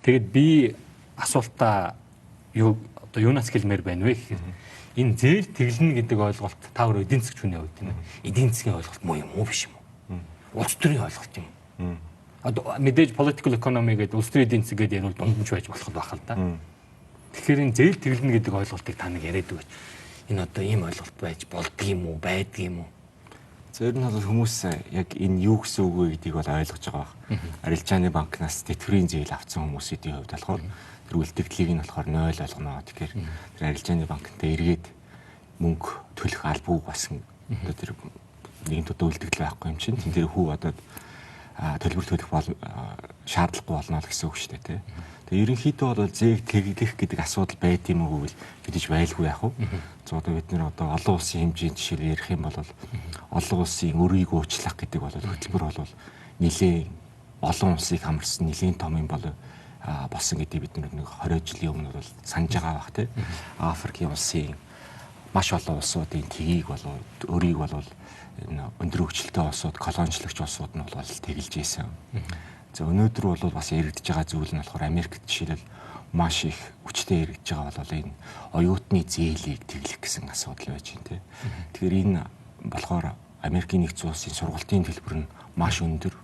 Тэгээд би асуултаа юунаас хэлмээр байна вэ гэхээр энэ зээл тэглэнэ гэдэг ойлголт та өөр эдийн засгийн хүний хувьд тийм ээ. Эдийн засгийн ойлголт муу юм уу биш юм уу? Улс төрийн ойлголт юм. Одоо мэдээж political economy гэдэг улс төрийн эдийн засаг гэдэг ярил дундаж байж болох байх л да. Тэгэхээр энэ зээл тэглэнэ гэдэг ойлголтыг та нэг яриад өгөөч. Энэ одоо ийм ойлголт байж болдго юм уу, байдаг юм уу? Зөвөр нь бол хүмүүс яг энэ юу гэсэн үг вэ гэдгийг бол ойлгож байгаа баг. Арилжааны банкнаас тэтгэврийн зээл авсан хүмүүсийн хувьд болохоор тэр үлдэгдлийг нь болохоор 0 болгоно. Тэгэхээр тэр арилжааны банкнтай эргээд мөнгө төлөх албагүй басан одоо тэр нэгэн удаа үлдэгдэл байхгүй юм чинь. Тэн дээр хүү одоо төлбөр төлөх шаардлагагүй болно гэсэн үг шүү дээ тий. Тэгээ ерөнхийдөө бол зээг тэглэх гэдэг асуудал байд юм уу гэвэл бидэж байлгүй яах вэ? За одоо бид нэр одоо олон улсын хэмжээнд жишээ ярих юм бол олон улсын өрийг уучлах гэдэг бол хөтөлбөр бол нэлээд олон улсыг хамарсан нэлээд том юм бол болсон гэдэг бид нэг 20 жилийн өмнө бол санаж байгаа бах тий. Африкийн улсын маш олон улсуудын тгийг бол өрийг бол энэ өндөр хөгжилтэй улсууд колоничлогч улсууд нь бол тэгэлж ийсэн. За өнөөдөр бол бас яригдж байгаа зүйл нь болохоор Америкт жишээлбэл маш их хүчтэй яригдж байгаа бол энэ оюутны зээлийг тэглэх гэсэн асуудал байж байна тий. Тэгэхээр энэ болохоор Америкийн нэгдсэн улсын сургалтын төлбөр нь маш өндөр.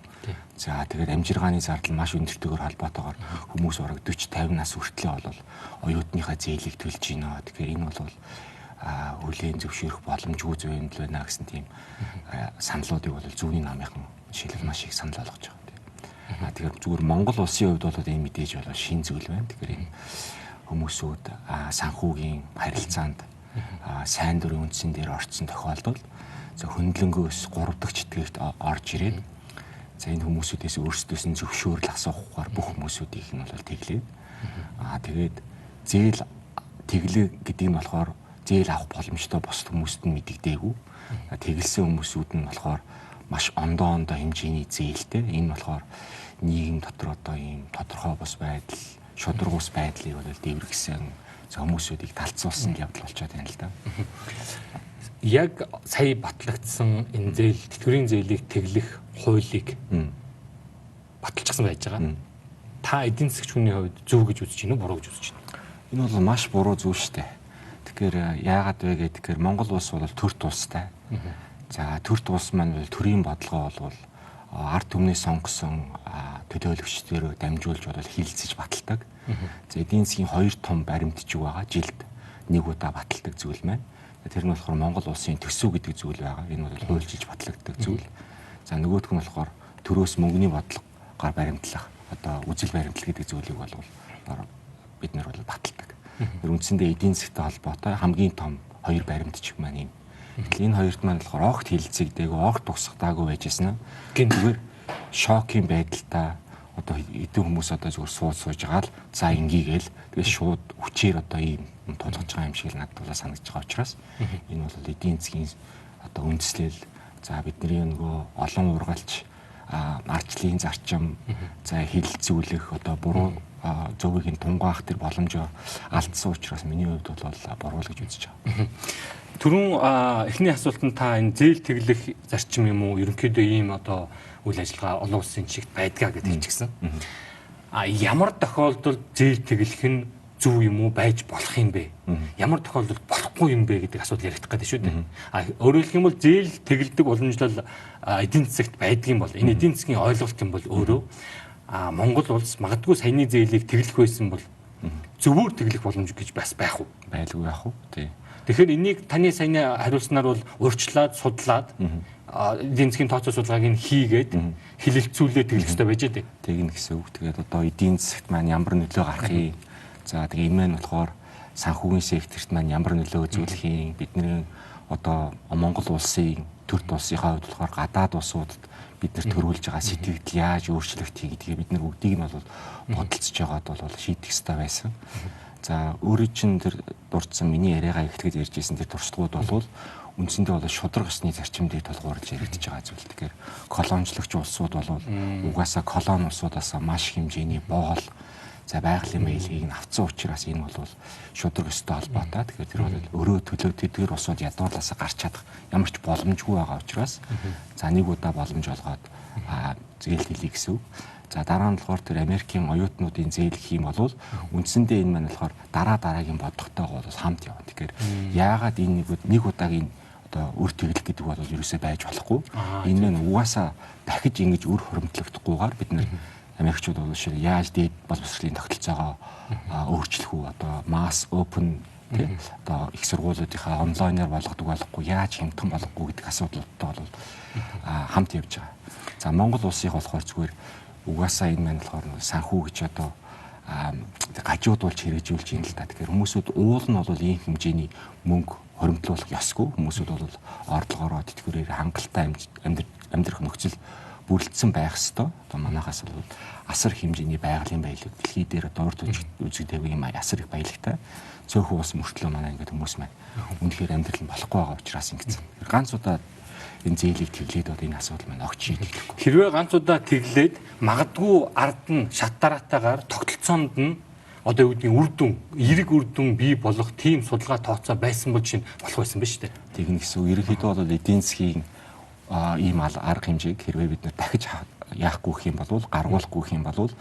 За тэгээд амжиргааны зардал маш өндөртэйгээр холбоотойгоор хүмүүс бараг 40-50 нас хүртлэе бол оюутныхаа зээлийг төлж гинэ. Тэгэхээр энэ бол хүлээн зөвшөөрөх боломжгүй зүйл юм байна гэсэн тийм саналуудыг бол зүүнний намынхан жишээлбэл маш их санал болгож байгаа. Тэгэхээр зүгээр Монгол улсын хувьд бол энэ мэдээж бол шин зүйл байна. Тэгэхээр энэ хүмүүсүүд санхүүгийн харилцаанд сайн дурын үндсэн дээр орцсон тохиолдолд хөндлөнгөөс 3 дахь читгэгт орж ирээд за энэ хүмүүсүүдээс өөрсдөөс нь зөвшөөрөл асуухаар бүх хүмүүсүүдийг нь бол тэглээд тэгээд зээл тэглээ гэдэг нь болохоор зээл авах боломжтой бусад хүмүүст нь мэдэгдээгүй. Тэглэсэн хүмүүсүүд нь болохоор маш ондоо хэмжээний зээлтэй. Энэ болохоор нийгэм дотор одоо ийм тодорхой бус байдал, шударгуус байдлыг бол дэврэгсэн хүмүүсүүдийг талцуулсан явдал болчиход байна л да. Яг сая батлагдсан энэ зээл, тэтгэврийн зээлийг тэглэх хуулийг баталчихсан байж байгаа. Та эдийн засгч хүний хувьд зөв гэж үзэж байна уу, буруу гэж үзэж байна? Энэ бол маш буруу зүйл шүү дээ. Тэгэхээр яагаад вэ гэхээр Монгол улс бол төрт улстай. За төрт улс маань бол төрийн бодлого бол ард түмнээ сонгосон төлөөлөгчдөрөө дамжуулж бол хилцэж баталдаг. За эдийн засгийн 2 том баримтчиг байгаа. Жилд 1 удаа баталдаг зүйл маань. Тэр нь болохоор Монгол улсын төсөв гэдэг зүйл байгаа. Энэ бол хуульчилж батлагддаг зүйл. За нөгөөх нь болохоор төрөөс мөнгөний бодлогоор баримтлах одоо үзэл баримтлал гэдэг зүйлийг бол бид нар бол баталдаг. Тэр үндсэндээ эдийн засгтай холбоотой хамгийн том 2 баримтчиг маань юм. Энэ хоёрт маань болохоор огт хилцэгдээгүй, огт тусгатаагүй байжсэн. Гинтгээр шокийн байдалтай одоо эдэн хүмүүс одоо зүгээр сууж байгаа л за ингэгээл тэгээ шууд хүчээр одоо ийм тулгаж байгаа юм шиг л надад санагдаж байгаа учраас энэ бол эдийн засгийн одоо үндэслэл за бидний нөгөө олон ургалч арчлын зарчим за хилэлцүүлэх одоо буруу зөвийг нь тунгаах тэр боломжоо алдсан учраас миний хувьд бол буруу л гэж үзэж байгаа. Түрүүн эхний асуултанд та энэ зээл тэглэх зарчим юм уу? Ерөнхийдөө ийм одоо үйл ажиллагаа олон улсын чигт байдгаа гэдэг хэлчихсэн. Ямар тохиолдолд зээл тэглэх нь зөв юм уу, байж болох юм бэ? Ямар тохиолдолд болохгүй юм бэ гэдэг асуудал яригдах гэдэг шүү дээ. Өөрөөр хэлэх юм бол зээл тэгэлдэг уламжлал эдийн засагт байдаг юм бол энэ эдийн засгийн ойлголт юм бол өөрөө Монгол улс магадгүй саяны зээлийг тэглэх байсан бол зөвөр тэглэх боломж гэж бас байх уу? Байлгүй яах вэ? Тий. Тэгэхээр энийг таны саяны хариулснаар бол урьдчилаад, судлаад эдийн засгийн тооцоо судалгааг нь хийгээд хилэлцүүлээд тэглэх хэрэгтэй байж дээ. Тэгнэ гэсэн үг. Тэгээд одоо эдийн засагт маань ямар нөлөө гарахыг за тэгээ энэ маань болохоор санхүүгийн секторт маань ямар нөлөө үзүүлэхийг бидний одоо Монгол улсын төрт улсынхаа хувьд болохоор гадаад улсуудад бид нар төрүүлж байгаа сэтгэгдэл яаж өөрчлөгдөхийг гэдгийг бид нар бүгдийг нь бол бодолцож байгаад бол шийдэх хэрэгтэй байсан. За өөрөө чинь тэр дурдсан миний яриагаа ихтгэж ярьж ирсэн тэр туршлагууд бол үндсэндээ бол шудраг ёсны зарчимдыг толгуурлаж яригдж байгаа зүйл. Тэгэхээр колоничлогч улсууд бол угаасаа колони улсуудаас маш хэмжээний боол за байгалийн мэйлийг нь авцсан учраас энэ бол шудраг ёстой холбоотой. Тэгэхээр тэр бол өөрөө төлөө тэдгээр улсууд ядуурлаасаа гарч чадах ямар ч боломжгүй байгаа учраас за нэг удаа боломж олгоод зээл хэлье гэсэн үг. За дараа нь болохоор тэр Америкийн оюутнуудын зээл гэх юм бол үндсэндээ энэ маань болохоор дараагийн бодлоготойгоо бол хамт явна. Тэгэхээр яагаад энэ нэг удаагийн одоо үр тэглэл гэдэг бол ерөөсөө байж болохгүй. Энэ нь угаасаа дахиж ингэж үр хуримтлагдахгүйгээр бид нэр Америкчууд бол шиг яаж дээд боловсролын тогтолцоогоо өөрчлөх үү, одоо mass open тийм одоо их сургуулиудынхаа онлайнаар болгодог болохгүй, яаж хямдхан болгохгүй гэдэг асуудалтай бол хамт явж байгаа. За Монгол улсыг болохоор зүгээр угаасаа энэ маань болохоор санхүү гэж одоо гажуудуулж хэрэгжүүлж юм л та. Тэгэхээр хүмүүсүүд уул нь бол ийм хэмжээний мөнгө хоримтлуулах ёсгүй. Хүмүүсүүд бол орлогоороо тэтгэврээр хангалттай амьдрах нөхцөл бүрдсэн байх ёстой. Одоо манайхаас бол асар хэмжээний байгалийн баялаг дэлхий дээр одоо урд үзэгдэв юм асар их баялагтай. Цөөхөн ус мөртлөө манай ингээд хүмүүс маань үнэхээр амьдрал нь болохгүй байгаа учраас ингэсэн. Ганц удаа энэ зээлийг тэглээд одоо энэ асуудал маань огт шийдэхгүй. Хэрвээ ганц удаа тэглээд магадгүй ард нь шат дараатаагаар тогтолцоонд нь одоо юу гэдгийг эерэг үр дүн бий болох тийм судалгаа тооцоо байсан бол чинь болох байсан биз дээ. Тэгнэ гэсэн үг. Ерөнхийдөө бол эдийн засгийн ийм арга хэмжээг хэрвээ бид нэр дахиж яахгүй гэх юм бол гаргуулахгүй гэх юм бол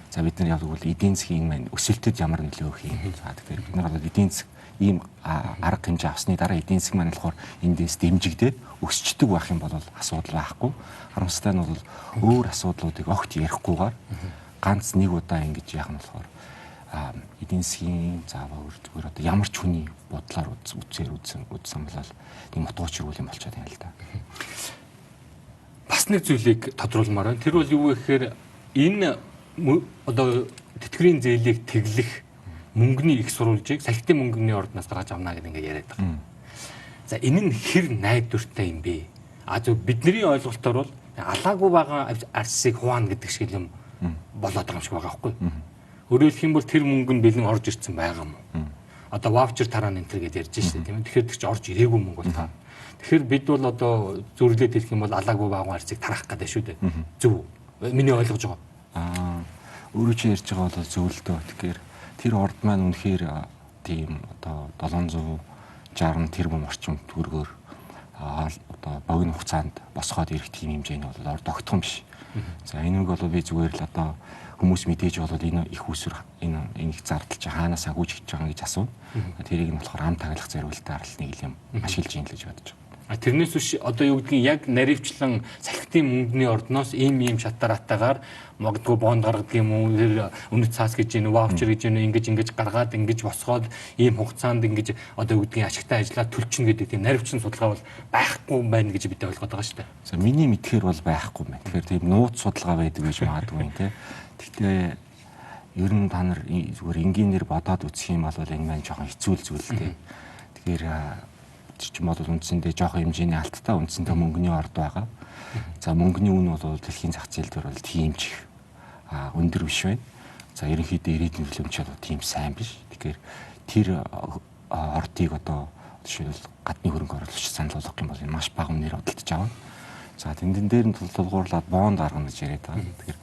за бид нар яг бол эдийн засгийн маань өсөлтөд ямар нөлөө өгөх юм. За тэгэхээр бид нар бол эдийн засаг ийм арга хэмжээ авсны дараа эдийн засаг маань болохоор эндээс дэмжигдээд өсчдөг байх юм бол асуудал байхгүй. Харамсалтай нь бол өөр асуудлуудыг огт ярихгүйгээр ганц нэг удаа ингэж яах нь болохоор эдийн засгийн заавал зүгээр одоо ямар ч хүний бодлоор үзсэн болол тийм утгуучруул юм болчиход байна л да. Бас нэг зүйлийг тодруулмаар байна. Тэр бол юу вэ гэхээр энэ одоо тэтгэврийн зээлийг тэглэх мөнгөний их сурвалжийг салхитын мөнгөний ордноос гаргаж авна гэдэг ингээд яриад байгаа. За энэ нь хэр найдвартай юм бэ? Зөв бидний ойлголтоор бол алаагүй байгаа арсыг хуваана гэдэг шиг юм болоод байгаа юм шиг байгаа байхгүй. Өөрөөр хэлэх юм бол тэр мөнгө нь бэлэн орж ирсэн байгаа юм уу? Одоо ваучер тараана энэ гэж ярьж штэ тийм ээ. Тэгэхээр ч орж ирээгүй мөнгө бол таа. Тэгэхээр бид бол одоо зүрлээд хэлэх юм бол алаагүй байгаа арсыг тарах гэдэг шүү дээ. Зөв. Миний ойлгож байгаа. Өөрөө чи ярьж байгаа бол зөв л дөө. Тэгэхээр тэр орд маань үнэхээр тийм одоо 760 тэрбум орчим төгрөгөөр одоо богино хугацаанд босгоод ирэх тийм хэмжээний бол орд огтхон биш. За энийг бол би зүгээр л одоо хүмүүс мэдээж бол энэ их усүр энэ их зардал чи хаанаас агуулж хийж байгаа гэж асуув. Тэрийг нь болохоор ам таглах зориултаар л нэг юм ашиглаж ийн л гэж бодож байгаа. Тэрнээс биш одоо юу гэдгийг яг наривчлан салхитын мөнгөний ордноос ийм шатараатаагаар магадгүй бонд гаргадаг юм уу, үнэт цаас гэж юм, ваучер гэж юм, ингэж гаргаад ингэж босгоод ийм хугацаанд ингэж одоо юу гэдгийг ашигтай ажиллаад төлчихнө гэдэг тийм наривчлан судалгаа бол байхгүй байна гэж бид ойлгоод байгаа шүү дээ. За миний мэдхээр бол байхгүй байна. Тэгэхээр тийм нууц судалгаа байдаг гэж магадгүй юм те. Гэхдээ ер нь та нар зүгээр энгийнээр бодоод үзэх юм бол энэ маань жоохон хэцүү зүйл те. Тэгэхээр ч юм бол үндсэндээ жоохон хэмжээний алттай үндсэндээ мөнгөний орд байгаа. За мөнгөний үн бол дэлхийн зах зээл дээр бол тийм ч өндөр биш байна. За ерөнхийдөө ирээдүйн хөлөмж бол тийм сайн биш. Тэгэхээр тэр ордыг одоо жишээлбэл гадны хөрөнгө оруулагч санал болгох юм бол энэ маш бага үнээр хөдөлж авна. За тэндэн дээр нь тулгуурлаад бонд гаргана гэж яриад байгаа. Тэгэхээр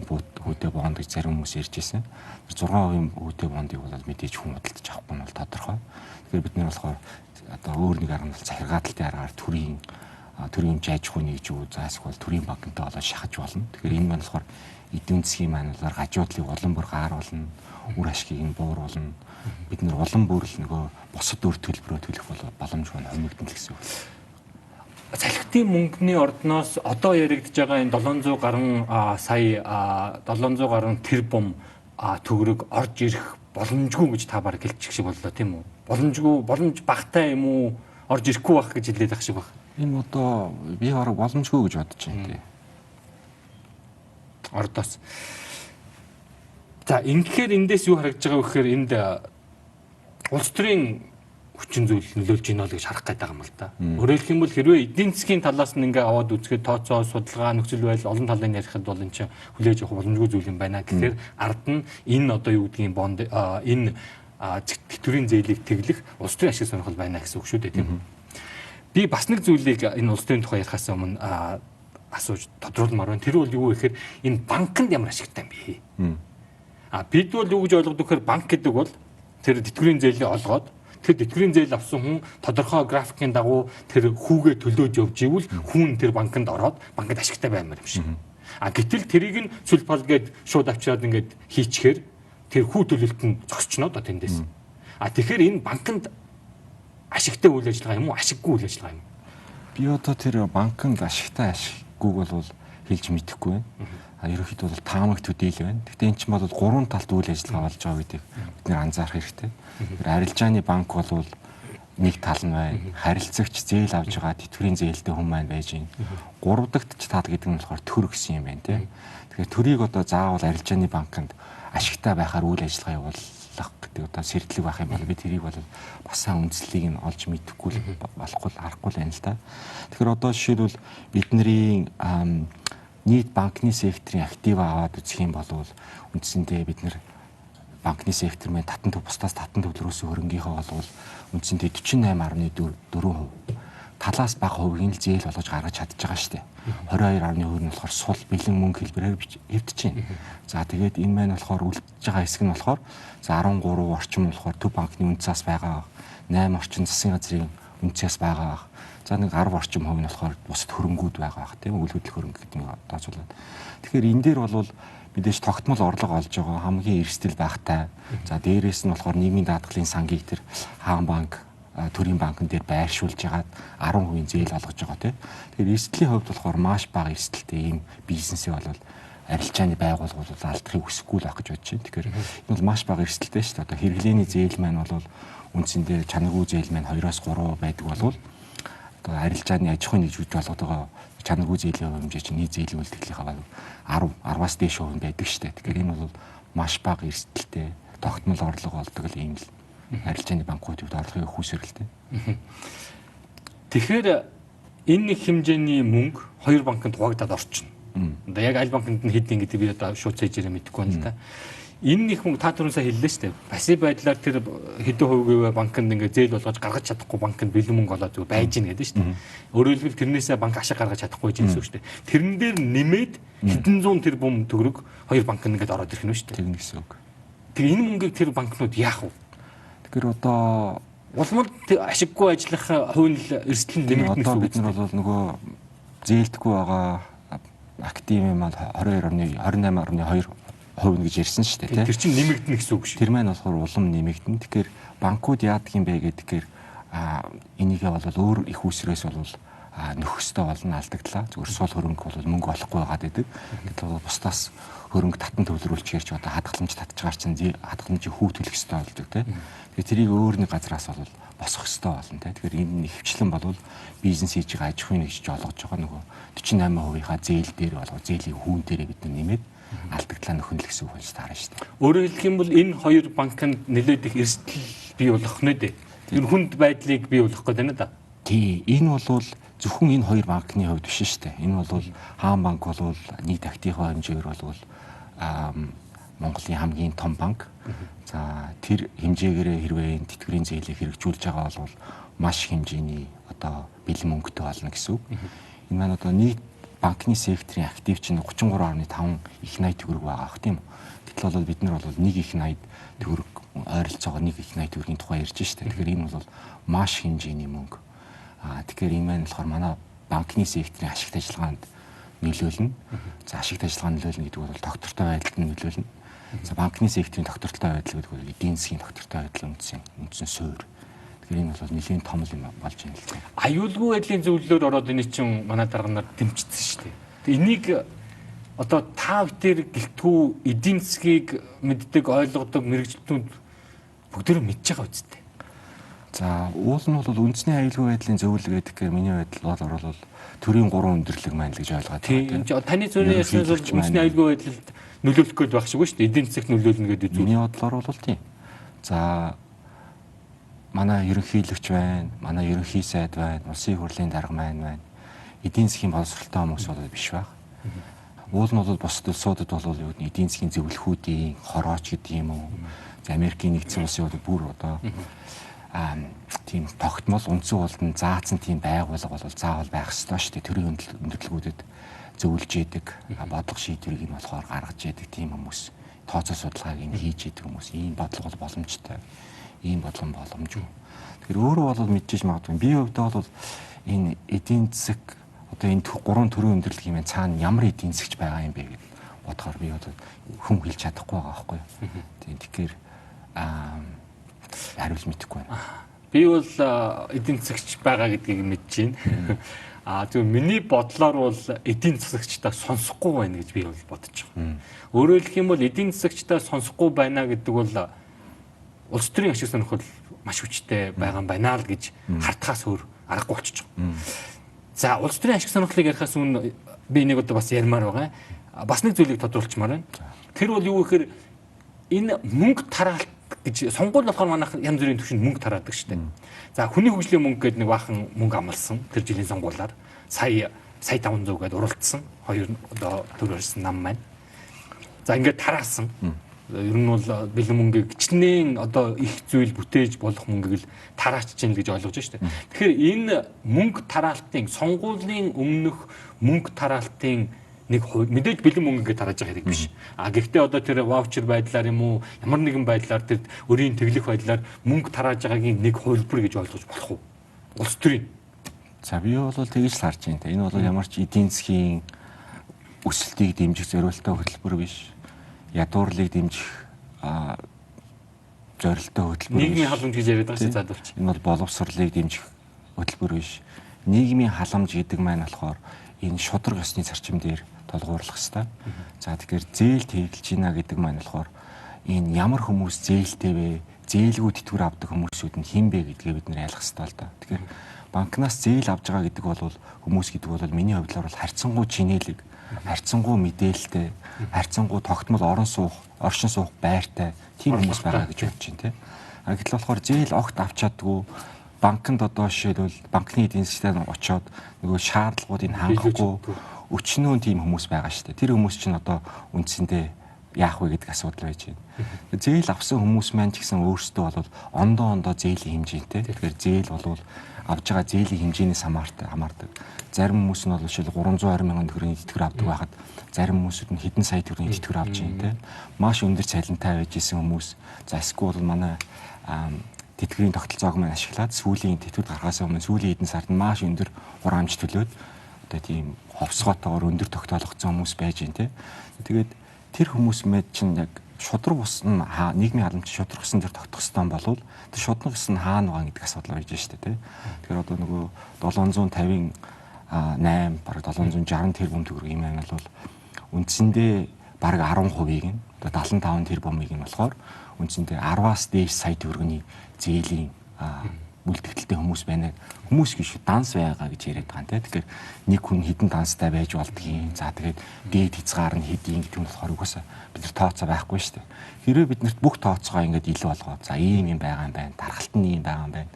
6% хөдөө бонд гэж зарим хүмүүс ярьж байсан. 6% хөдөө бондыг бол мэдээж хүн худалдаж авахгүй нь бол тодорхой. Тэгэхээр бид нэр болохоор одоо өөр нэг арга нь захиргааталтай аргаар төрийн жайж хүний гэж үү заасх бол төрийн банктай болоод шахаж болно. Тэгэхээр энэ маань болохоор эдийн засгийн манлаар гажуудлыг улам бүр гааруулна, үр ашгийг нь бууруулна. Бид нэр улам бүр л нөгөө босод өөр төлбөрөө төлөх боломжгүй хэмэгдэн л гэсэн үг. Салхитын мөнгөний ордноос одоо яригдж байгаа энэ 700 гаруй сая 700 гаруй тэрбум төгрөг орж ирэх боломжгүй гэж та баг гэлчих шиг боллоо тийм үү? Боломж багтай юм уу? Орж ирэхгүй байх гэж хэлээд байх шиг баг. Энэ одоо би хараа боломжгүй гэж бодож байна тий. Ордоос. За ингэхээр эндээс юу харагдж байгаа вэ гэхээр энд улс төрийн хүчин зүйл нөлөөлж ийнө л гэж харах гээд байгаа юм л да. Өөрөөр хэлэх юм бол хэрвээ эдийн засгийн талаас нь ингээ аваад үзэхэд тооцоо судалгаа нөхцөл байдал олон талын ярихад бол энэ чинь хүлээж авах боломжгүй зүйл юм байна. Тэгэхээр ард нь энэ одоо юу гэдгийг бонд энэ тэтгэврийн зээлийг тэглэх улс төрийн ашиг сонирхол байна гэсэн үг шүү дээ тийм үү. Би бас нэг зүйлийг энэ улс төрийн тухай ярихаас өмнө асууж тодруулмаар байна. Тэр бол юу вэ гэхээр энэ банкнд ямар ашигтай юм бэ? Бид бол юу гэж ойлгодог гэхээр банк гэдэг бол тэр тэтгэврийн зээлийг олгоод тэр тэтгэврийн зээл авсан хүн тодорхой графикийн дагуу тэр хүүгээ төлөөж явж ивэл хүн тэр банкнд ороод банкнд ашигтай баймаар юм шиг. Гэтэл тэрийг нь сүлбал гээд шууд авчираад ингээд хийчихээр тэр хүү төлөлтөнд зогсчихно одоо тэндээс. Тэгэхээр энэ банкнд ашигтай үйл ажиллагаа юм уу? Ашиггүй үйл ажиллагаа юм уу? Би одоо тэр банкнд ашигтай ашиггүйг бол хэлж мэдэхгүй байна. Ерөнхийдөө бол таамаг төдийл байна. Гэхдээ эн чинь бол гурван талт үйл ажиллагаа болж байгаа гэдгийг бид нэр анзаарах хэрэгтэй. Тэр арилжааны банк бол нэг тал нь байна. Харилцагч зээл авж байгаа тэтгэврийн зээлтэй хүн маань байж гин. Гурав дахь тал гэдэг нь болохоор төр гэсэн юм байна тийм. Тэгэхээр төрийг одоо заавал арилжааны банкнд ашигтай байхаар үйл ажиллагаа явуулах гэдэг одоо сэрдлэг байх юм бол би тэрийг бол бас сайн үндслийг нь олж мэдэхгүй болохгүй аргагүй л байна л да. Тэгэхээр одоо жишээлбэл бидний нийт банкны секторын актив аваад үзэх юм бол үндсэндээ бид нэр банкны сектор маань бусдаас татан төвлөрөөсөн хөрөнгийнхөө бол үндсэндээ 48.4%. Талаас бага хувийг нь л зээл болгож гаргаж чадж байгаа шүү дээ. 22.2 нь болохоор сул бэлэн мөнгө хэлбэрээр хэвдэж байна. За тэгээд энэ маань болохоор үлдчихэж байгаа хэсэг нь болохоор 13 орчим болохоор төв банкны үнцээс байгаа. 8 орчим засгийн газрын үнцээс байгаа. За нэг 10 орчим хувь нь болохоор бусад хөрөнгүүд байгаа тийм үйл хөдлөх хөрөнгө гэдэг нь тооцоолоод. Тэгэхээр энэ дээр бол мэдээж тогтмол орлого олж байгаа хамгийн эрсдэл багтай. За дээрээс нь болохоор нийгмийн даатгалын сангийг тэр хаан банк, төрийн банкн дээр байршуулж ягаад 10% зээл олгож байгаа тийм. Тэгэхээр эрсдлийн хувьд болохоор маш бага эрсдэлтэй ийм бизнесээ бол арилжааны байгууллагууд бол алдахыг хүсэхгүй л байх гэж бодож байна. Тэгэхээр энэ бол маш бага эрсдэлтэй шүү дээ. Одоо хэрэглээний зээл маань бол үндсэндээ чанаргүй зээл маань 2-3 байдаг болвол одоо арилжааны аж ахуйн нэгжүүд болгоод байгаа чанаргүй зээлийн хэмжээ чинь нийт зээлийн үлдэгдлийнхаа 10-аас дээш хувь байдаг шүү дээ. Тэгэхээр энэ бол маш бага эрсдэлтэй тогтмол орлого олдог л юм л арилжааны банкуудад орлогын хүүсэрэлтэй. Тэгэхээр энэ нэг хэмжээний мөнгө хоёр банкнд хуваагдаад орчихно. Одоо яг аль банкнд нь хэдийн гэдэг би одоо шууд цэжээрээ мэдэхгүй байна л да. Энэ их мөнгө та түрүүн сая хэллээ шүү дээ. Пассив байдлаар тэр хэдэн хувийн банкнд ингээд зээл болгож гаргаж чадахгүй банкнд бэлэн мөнгө олоод зүгээр байж гин гэдэг шүү дээ. Өөрөөр хэлбэл тэрнээсээ банк ашиг гаргаж чадахгүй гэж хэлсэн шүү дээ. Тэрэн дээр нэмээд хэдэн зуун тэрбум төгрөг хоёр банкнд ингээд ороод ирэх нь шүү дээ. Тэр гэсэн үг. Тэгээ энэ мөнгийг тэр банкнууд яах вэ? Тэгэхээр одоо улмал ашиггүй ажиллах хувийн эрсдэл нь нэмэгдэнэ гэсэн үг. Бид нар бол нөгөө зээлдэггүй байгаа актив юм бол 28.2% гэж ярьсан шүү дээ. Тэр чинь нэмэгдэнэ гэсэн үг шүү. Тэр маань болохоор улам нэмэгдэнэ. Тэгэхээр банкуд яадаг юм бэ гэдгээр энийгээ бол өөр их усрээс бол нөхөх ёстой болно алдагдлаа. Зүгээр сул хөрөнгө бол мөнгө олохгүй байгаад байдаг. Гэтэл бол бусдаас хөрөнгө татан төвлөрүүлж ярьж одоо хадгаламж татж байгаа чинь хадгаламжийг хүү төлөх ёстой болдог тийм. Тэгэхээр тэрийг өөр нэг газраас бол босгох ёстой болно тийм. Тэгэхээр энэ нэвчлэн бол бизнес хийж байгаа аж ахуйн нэгж олгож байгаа нөгөө 48%-ийнхаа зээл дээр болгоо зээлийн хүүн дээрээ бид нэмээд алдагдлаа нөхөн л гэсэн үг болж таарна шүү дээ. Өөрөөр хэлэх юм бол энэ хоёр банкнд нэлээд их эрсдэл бий болох нь дээ. Тэр хүнд байдлыг бий болох гэдэг нь да. Тий, энэ бол зөвхөн энэ хоёр банкны хувьд биш шүү дээ. Энэ бол хаан банк бол нийт активын хэмжээгээр бол Монголын хамгийн том банк. За тэр хэмжээгээр хэрвээ энэ тэтгэврийн зээлийг хэрэгжүүлж байгаа бол маш хэмжээний одоо бэлэн мөнгөтэй болно гэсэн үг. Энэ маань одоо нийт банкны секторын актив чинь 33.5 их найд төгрөг байгаа ах тийм үү. Гэтэл бол бид нар бол нэг их найд төгрөг ойролцоогоо нэг их найд төгрөгийн тухай ярьж штэ. Тэгэхээр энэ бол маш хэмжээний мөнгө. Тэгэхээр энэ маань болохоор манай банкны секторын ашигт ажиллагаанд нөлөөлнө. За ашигт ажиллагаанд нөлөөлнө гэдэг бол доктортой байдалд нөлөөлнө. За банкны секторын доктортой байдал гэдэг бол эдийн засгийн доктортой байдлын үндсэн суурь. Тэгэхээр энэ бол нэлийн том юм болж байна л дээ. Аюулгүй байдлын зөвлөлөөр ороод энэ чинь манай дарга нар дэмжчихсэн шүү дээ. Тэгээ энийг одоо та бүхэн гэлтгүү эдийн засгийг мэддэг, ойлгодог мэрэгчлүүд бүгдөө мэдж байгаа үстэй. За уул нь бол үндэсний аюулгүй байдлын зөвлөл гэдэг гэхээр миний бодлоор бол төрийн 3 өндөрлөг маань л гэж ойлгоод байна. Тийм. Таны зөвний яснаас үндэсний аюулгүй байдлыг нөлөөлөх гээд байх шиг ба шүү дээ. Эдийн засагт нөлөөлнө гэдэг зүйл. Миний бодлоор бол тийм. За манай ерөнхийлөгч байна, манай ерөнхий сайд байна, улсын хурлын дарга байна. Эдийн засгийн боловсролтой хүмүүс бол биш байх. Уул нь бол бусад улсуудад бол юу гэдэг эдийн засгийн зөвлөхүүдийн хорооч гэдэг юм уу. Америкийн нэгдсэн улсын бүр одоо тийм тогтмол үндсэн болон заасан тийм байгууллага бол заавал байх ёстой шүү дээ. Төрийн өндөрлгүүдэд зөвлөж идэг, бодлого шийдвэрийг нь болохоор гаргаж идэг тийм хүмүүс. Тооцоо судалгааг нь хийж идэг хүмүүс. Ийм бодлого бол боломжтой. Ийм бодлого боломжгүй. Тэгэхээр өөрөө бол мэдчихэж магадгүй. Би хувьдаа бол энэ эдийн засаг одоо энэ гурван төрлийн өндөрлөг юм цаана ямар эдийн засгч байгаа юм бэ гэд бодохоор би одоо хүн хэлж чадахгүй байгаа байхгүй юу. Тийм тэгэхээр хариулт мэдэхгүй байна. Би бол эдийн засгч байгаа гэдгийг мэдэж байна. Зөв миний бодлоор бол эдийн засагчдаа сонсохгүй байна гэж би бол бодож байгаа. Өөрөөр хэлэх юм бол эдийн засагчдаа сонсохгүй байна гэдэг бол улс төрийн ашиг сонирхол маш хүчтэй байгаа юм байна л гэж хартахаас өөр аргагүй болчихж байгаа. За улс төрийн ашиг сонирхлыг ярихаас өмнө би нэг удаа бас ярмаар байгаа. Бас нэг зүйлийг тодруулчмаар байна. Тэр бол юу гэхээр энэ мөнгө тараалт гэж сонгуул болохоор манайх янз бүрийн төвшөнд мөнгө тараадаг шүү дээ. За хүний хөгжлийн мөнгө гэдэг нэг баахан мөнгө амлсан тэр жилийн сонгуулаар сая 500 гээд уралдсан. Хоёр одоо төр өрсөн нам маань. За ингээд тараасан. Ер нь бол бэлэн мөнгийг гिचнээн одоо их зүйл бүтээж болох мөнгийг л тараачж чинь гэж ойлгож байна шүү дээ. Тэгэхээр энэ мөнгө тараалтын сонгуулийн өмнөх мөнгө тараалтын нэг мэдээж бэлэн мөнгө гэж тарааж байгаа хэрэг биш. Гэхдээ одоо тэр ваучер байдлаар юм уу ямар нэгэн байдлаар тэр өрийн тэглэх байдлаар мөнгө тарааж байгаагийн нэг хувилбар гэж ойлгож болох уу? Улс төрийн. За би бол тэгж л харж байна. Энэ бол ямар ч эдийн засгийн өсөлтийг дэмжих зорилттой хөтөлбөр биш. Ядуурлыг дэмжих зорилттой хөтөлбөр. Нийгмийн халамж гэж яриад байгаа шүү задварч. Энэ бол боловсролыг дэмжих хөтөлбөр биш. Нийгмийн халамж гэдэг маань болохоор энэ шудраг ёсны зарчим дээр тулгуурлах хэрэгтэй. За тэгэхээр зээлд хэрэгжилж байна гэдэг маань болохоор энэ ямар хүмүүс зээлтэй вэ? Зээлгүй тэтгэвэр авдаг хүмүүсүүд нь хэн бэ гэдгээ бид нэр ойлгох хэрэгтэй л да. Тэгэхээр банкнаас зээл авж байгаа гэдэг бол хүмүүс гэдэг бол миний хувьдлаар бол харьцангуй чинээлэг, харьцангуй мэдээлэлтэй, харьцангуй тогтмол оршин суух байртай тийм хүмүүс байгаа гэж бодож байна тийм. Гэтэл болохоор зээл огт авч чаддгүй банкнд одоо жишээлбэл банкны эдийн засгт очоод нөгөө шаардлагуудыг хангахгүй өчнөө тийм хүмүүс байгаа шүү дээ. Тэр хүмүүс чинь одоо үндсэндээ яах вэ гэдэг асуудал байж байна. Зээл авсан хүмүүс маань ч гэсэн өөрсдөө бол ондоо зээлийн хэмжээтэй. Тэгэхээр зээл бол авж байгаа зээлийн хэмжээнээс хамаардаг. Зарим хүмүүс нь бол жишээл 320 мянган төгрөгийн тэтгэвэр авдаг байхад зарим хүмүүсүүд нь хэдэн сая төгрөгийн тэтгэвэр авч байна те. Маш өндөр цалинтай байж исэн хүмүүс. За эсвэл манай тэтгэврийн тогтолцоог маань ашиглаад сүүлийн тэтгэврт гарахаас өмнө сүүлийн хэдэн сард маш өндөр хураамж төлөөд одоо тийм ховсгоотойгоор өндөр тогтоолгоцсон хүмүүс байж байна те. Тэгээд тэр хүмүүс мэд чинь яг шудраг ус нь нийгмийн халамж шудраг усан дээр тогтох хэвээр болвол тэр шудраг ус нь хаана байгаа гэдэг асуудал байж шүү дээ. Тэгэхээр одоо нөгөө 750-ын 8 бараг 760 тэрбум төгрөг юм аа бол үндсэндээ бараг 10%-ийг нь одоо 75 тэрбумыг нь болохоор үндсэндээ 10-аас дээш сая төгрөгийн зээлийн үлдэгдэлтэй хүмүүс байна. Хүмүүс гэж данс байгаа гэж яриад байгаа юм те. Тэгэхээр нэг хүн хідэн данстай байж болдгийн. За тэгээд дээд хязгаар нь хэдийн гэдэг нь болохоор угаасаа бид нар тооцоо байхгүй шүү дээ. Хэрвээ биднэрт бүх тооцоогоо ингээд илүү болгоод за ийм юм байгаа юм байна. Даргалт нь ийм байгаа юм байна.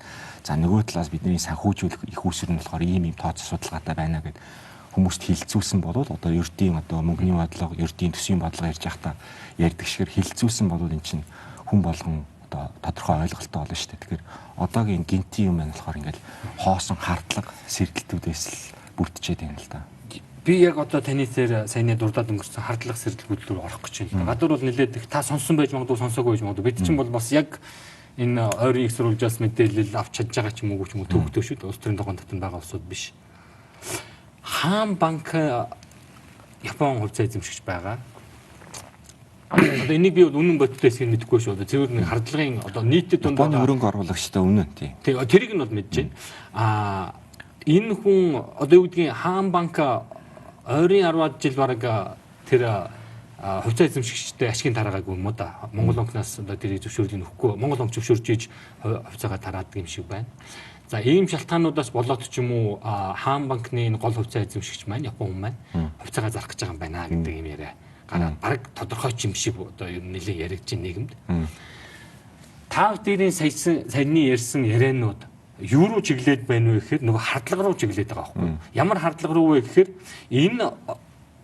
За нөгөө талаас бидний санхүүжүүлэх их усэр нь болохоор ийм тооцоо судалгаатай байна гэд хүмүүст хилцүүлсэн бол одоо ердийн одоо мөнгөний бодлого, ердийн төсвийн бодлого ярьж байхдаа ярьдаг шигээр хилцүүлсэн бол эн чинь хүн болгон одоо тодорхой ойлголттой болно шүү дээ. Тэгэхээр одоогийн гинти юм байна болохоор ингээд хоосон хардлага сэргэлтүүдээс л бүрдчихэд байна л да. Би яг одоо таны дээр саяны дурдаад өнгөрсөн хардлага сэргэлтүүд рүү орох гэж байна. Гадуур бол нэлээд их та сонсон байж магадгүй сонсоогүй байж магадгүй. Бид чинь бол бас яг энэ ойрын их сурвалжаас мэдээлэл авч чадж байгаа ч юм уу төвөгтэй шүү дээ. Улс төрийн тогтоон татвар байгаа улсууд биш. Хаан банк Япон хувьцаа эзэмшигч байгаа. Одоо энийг би бол үнэн бодтой эсгийг мэдэхгүй шүү. Зөвхөн нэг хардлагын одоо нийтэд дунд Японы хөрөнгө оруулагчтай үнэн тийм. Тэрийг нь бол мэдэж байна. Энэ хүн одоо юу гэдгийг Хаан банк ойрын 10-аад жил бараг тэр хувьцаа эзэмшигчтэй ашигын тараагаагүй юм уу да. Монгол банкнаас одоо тэрийг зөвшөөрлийг өгөхгүй. Монгол банк зөвшөөрж ийж хувьцаагаа тараадаг юм шиг байна. За ийм шалтгаануудаас болоод ч юм уу Хаан банкны гол хувьцаа эзэмшигч маань Япон хүн маань хувьцаагаа зарах гэж байгаа юм байна гэдэг юм яриа. Гараа бараг тодорхой ч юм шиг одоо ер нь нэлээд яригдж байгаа нийгэмд. Та бүдэрийн саяны ярьсан ярианууд юу руу чиглээд байна вэ гэхээр нөгөө хардлага руу чиглээд байгаа байхгүй. Ямар хардлага руу вэ гэхээр энэ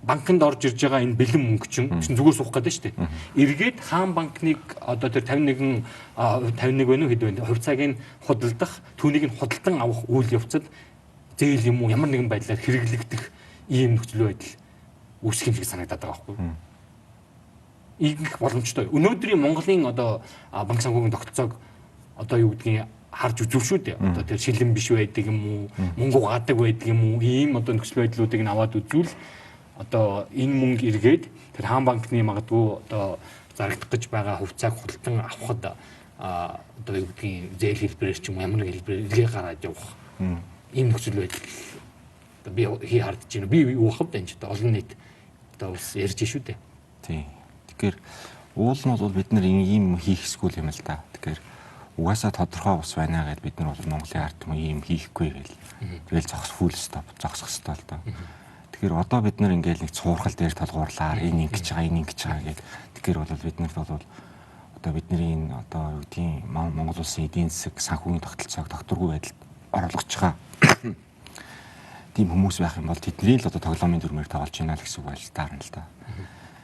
банкнд орж ирж байгаа энэ бэлэн мөнгө чинь зүгээр суух гэдэг шүү дээ. Эргээд Хаан банкныг одоо тэр 51 байна уу хэд байна хувьцааг нь худалдах, түүнийг нь худалдан авах үйл явцад зээл юм уу ямар нэгэн байдлаар хэрэглэгдэх ийм нөхцөл байдал үүсэх юм шиг санагдаад байгаа байхгүй. Ийгэх боломжтой. Өнөөдрийн Монголын одоо банк санхүүгийн тогтолцоог одоо юу гэдгийг харж үзв шүү дээ. Одоо тэр шилэн биш байдаг юм уу, мөнгө угаадаг байдаг юм уу, ийм одоо нөхцөл байдлуудыг нь аваад үзвэл одоо энэ мөнгө эргээд тэр хаан банкны магадгүй одоо зарагдах гэж байгаа хувьцааг худалдан авахд одоо юу гэдгийг зээл хэлбэрээр ч юм ямар нэг хэлбэрээр эргээ гараад явах. Ийм нөхцөл байдал одоо би хардж байна. Би юу бахад энэ ч одоо олон нийт одоо бас ярьж шүү дээ. Тийм. Тэгэхээр уул нь бол бид нар ийм хийх эсвэл юм л да. Тэгэхээр угаасаа тодорхой ус байна гэдээ бид нар бол Монголын ард түмэн ийм хийхгүй гэл. Тэгэл full stop зогсох хэрэгтэй л доо. Тэгэхээр одоо бид нар ингээл нэг цуурхал дээр толгуурлаар энэ ингэж байгаа гэд. Тэгэхээр бол бид нарт бол одоо бидний энэ одоо юу гэдгийг Монгол улсын эдийн засаг санхүүгийн тогтолцоог докторгүй байдалд оруулах байгаа. Тийм хүмүүс байх юм бол тэдний л одоо тоглоомын дүрмээр тоглож байна л гэсэн үг байл таарна л да.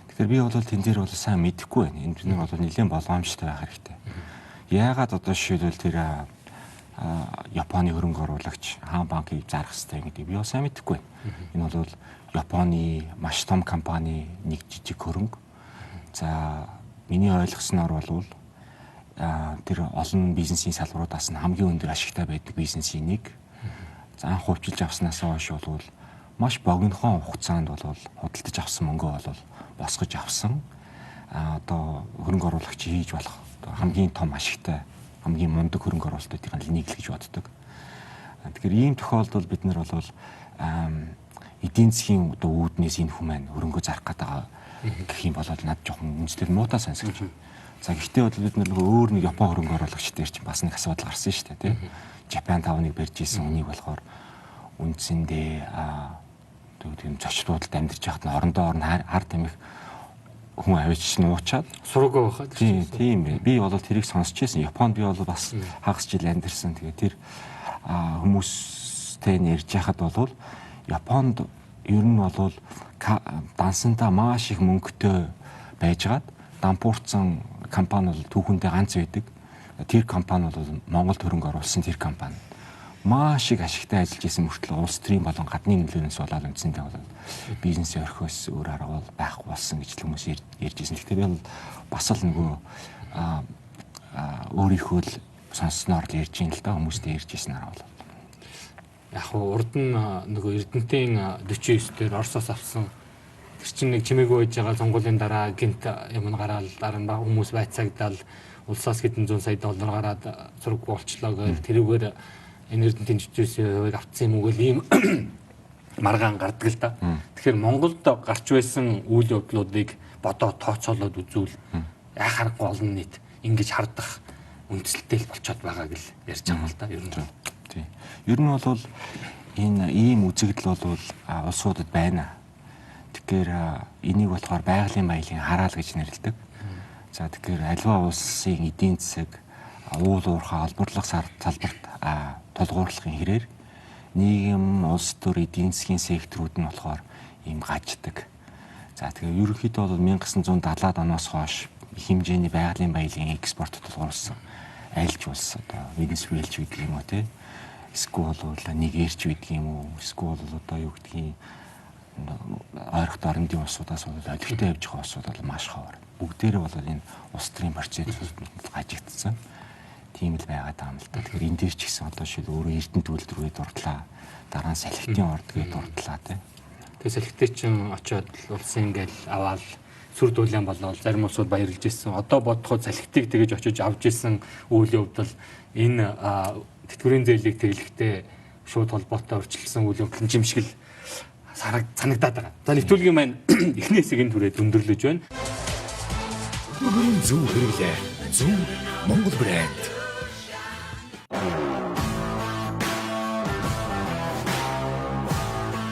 Тэгэхээр би бол тэн дээр бол сайн мэдэхгүй байна. Энэ бид нар бол нэлээд болгоомжтой байх хэрэгтэй. Яагаад одоо жишээлбэл тэр Японы хөрөнгө оруулагч хаан банкыг зарах хэрэгтэй гэдэг би бол сайн мэдэхгүй байна. Энэ бол Японы маш том компани нэг жижиг хөрөнгө. За миний ойлгосноор бол тэр олон бизнесийн салбаруудаас нь хамгийн өндөр ашигтай байдаг бизнесийн нэг. За анх хувьчилж авснаас хойш бол маш богинохон хугацаанд бол худалдаж авсан мөнгөө бол босгож авсан. Одоо хөрөнгө оруулагч хийж болох хамгийн том ашигтай хамгийн мундаг хөрөнгө оруулалтуудын нэг л гэж боддог. Тэгэхээр ийм тохиолдолд бид нар бол эдийн засгийн одоо үүднээс энэ хүмүүс хөрөнгө зарах гэдэг гэх юм бол над жоохон үнэхээр муутай сонсогч. За гэхдээ бол бид нар өөр нэг Япон хөрөнгө оруулагч дээр чинь бас нэг асуудал гарсан шүү дээ, тийм. Japan 5-ыг барьж исэн үнийг болохоор үндсэндээ тийм зочдлуудад амьдарч байхад нь орондоо хар тамхи хүн авчиж нуучаад сургуу байхад тийм би бол тэрийг сонсч байсан. Японд би бол бас хагас жил амьдарсан. Тэгээ тэр хүмүүстэй ярьж байхад бол Японд ер нь бол дансантаа маш их мөнгөтэй байжгаад дампуурсан компани бол түүхэндээ ганц байдаг. Тэр компани бол Монголд хөрөнгө оруулсан тэр компани. Маш их ашигтай ажиллаж исэн мөртлөө улс төрийн болон гадны нөлөөнөөс болоод үндсэндээ бол бизнесийн орхиос өөр арга бол байхгүй болсон гэж хүмүүс ярьж ирсэн. Гэхдээ би бол бас л нөгөө өөрийнхөө л сонссноор л ярьж ин л да хүмүүстэй ярьж ирсэн арга бол. Яг хуу урд нь нөгөө Эрдэнтийн 49 дээр Оросоос авсан тэр чинь нэг чимээгүй байж байгаа сонгуулийн дараа гинт юм гараал дараа нь хүмүүс байцаагдал улсаас хэдэн зуун сая доллар гараад зурггүй болчлоо гэж тэрүүгээр энэ Эрдэнтийн 49-ийн хувийг авцсан юм уу гэл ийм маргаан гардаг л да. Тэгэхээр Монголд гарч байсан үйл явдлуудыг бодоо тооцоолоод үзвэл яа харахгүй олон нийт ингэж хардах үндсэлтэй л болчиход байгааг л ярьж байгаа юм л да. Ер нь тийм. Ер нь бол энэ ийм үзэгдэл бол улсуудад байна. Тэгэхээр энийг болохоор байгалийн баялаг хараал гэж нэрлэдэг. За тэгэхээр альва улсын эдийн засаг уул уурхай олборлох салбарт тулгуурлахын хэрээр нийгэм улс төр эдийн засгийн секторууд нь болохоор ийм гаждаг. За тэгэхээр ерөнхийдөө бол 1970-аад оноос хойш их хэмжээний байгалийн баялагын экспорт тулгуурласан аль ч улс одоо Венесуэлч гэдэг юм уу те эсвэл Нигерч гэдэг юм уу эсвэл одоо юу гэдгийг ойрхон орндын улсуудаас бол олигтой явж байгаа улсууд бол маш ховор. Бүгдээрээ бол энэ улс төрийн процессыг гажигдсан. Тийм л байгаад байгаа юм л да. Тэгэхээр энэ дээр ч гэсэн одоо шил өөрөө эрдэнэт үйлдвэрээ дурдлаа. Дараа нь салхитын ордгийг дурдлаа тийм. Тэгээ салхитэй чинь очиод улсын ингээл аваад сүр дүүлэн болоод зарим улсууд баярлж ирсэн. Одоо бодоход салхитыг тэгэж очиж авж ирсэн үйл явдал энэ тэтгэврийн зээлийг тэглэхдээ шууд холбоотой урьдчилсан үйл явдал жимшгэл санагдаад байгаа. За нэвтрүүлгийн маань эхний хэсгийн түрээд өндөрлөж байна. Зөв хэрэглээ. Зөв Монгол брэнд.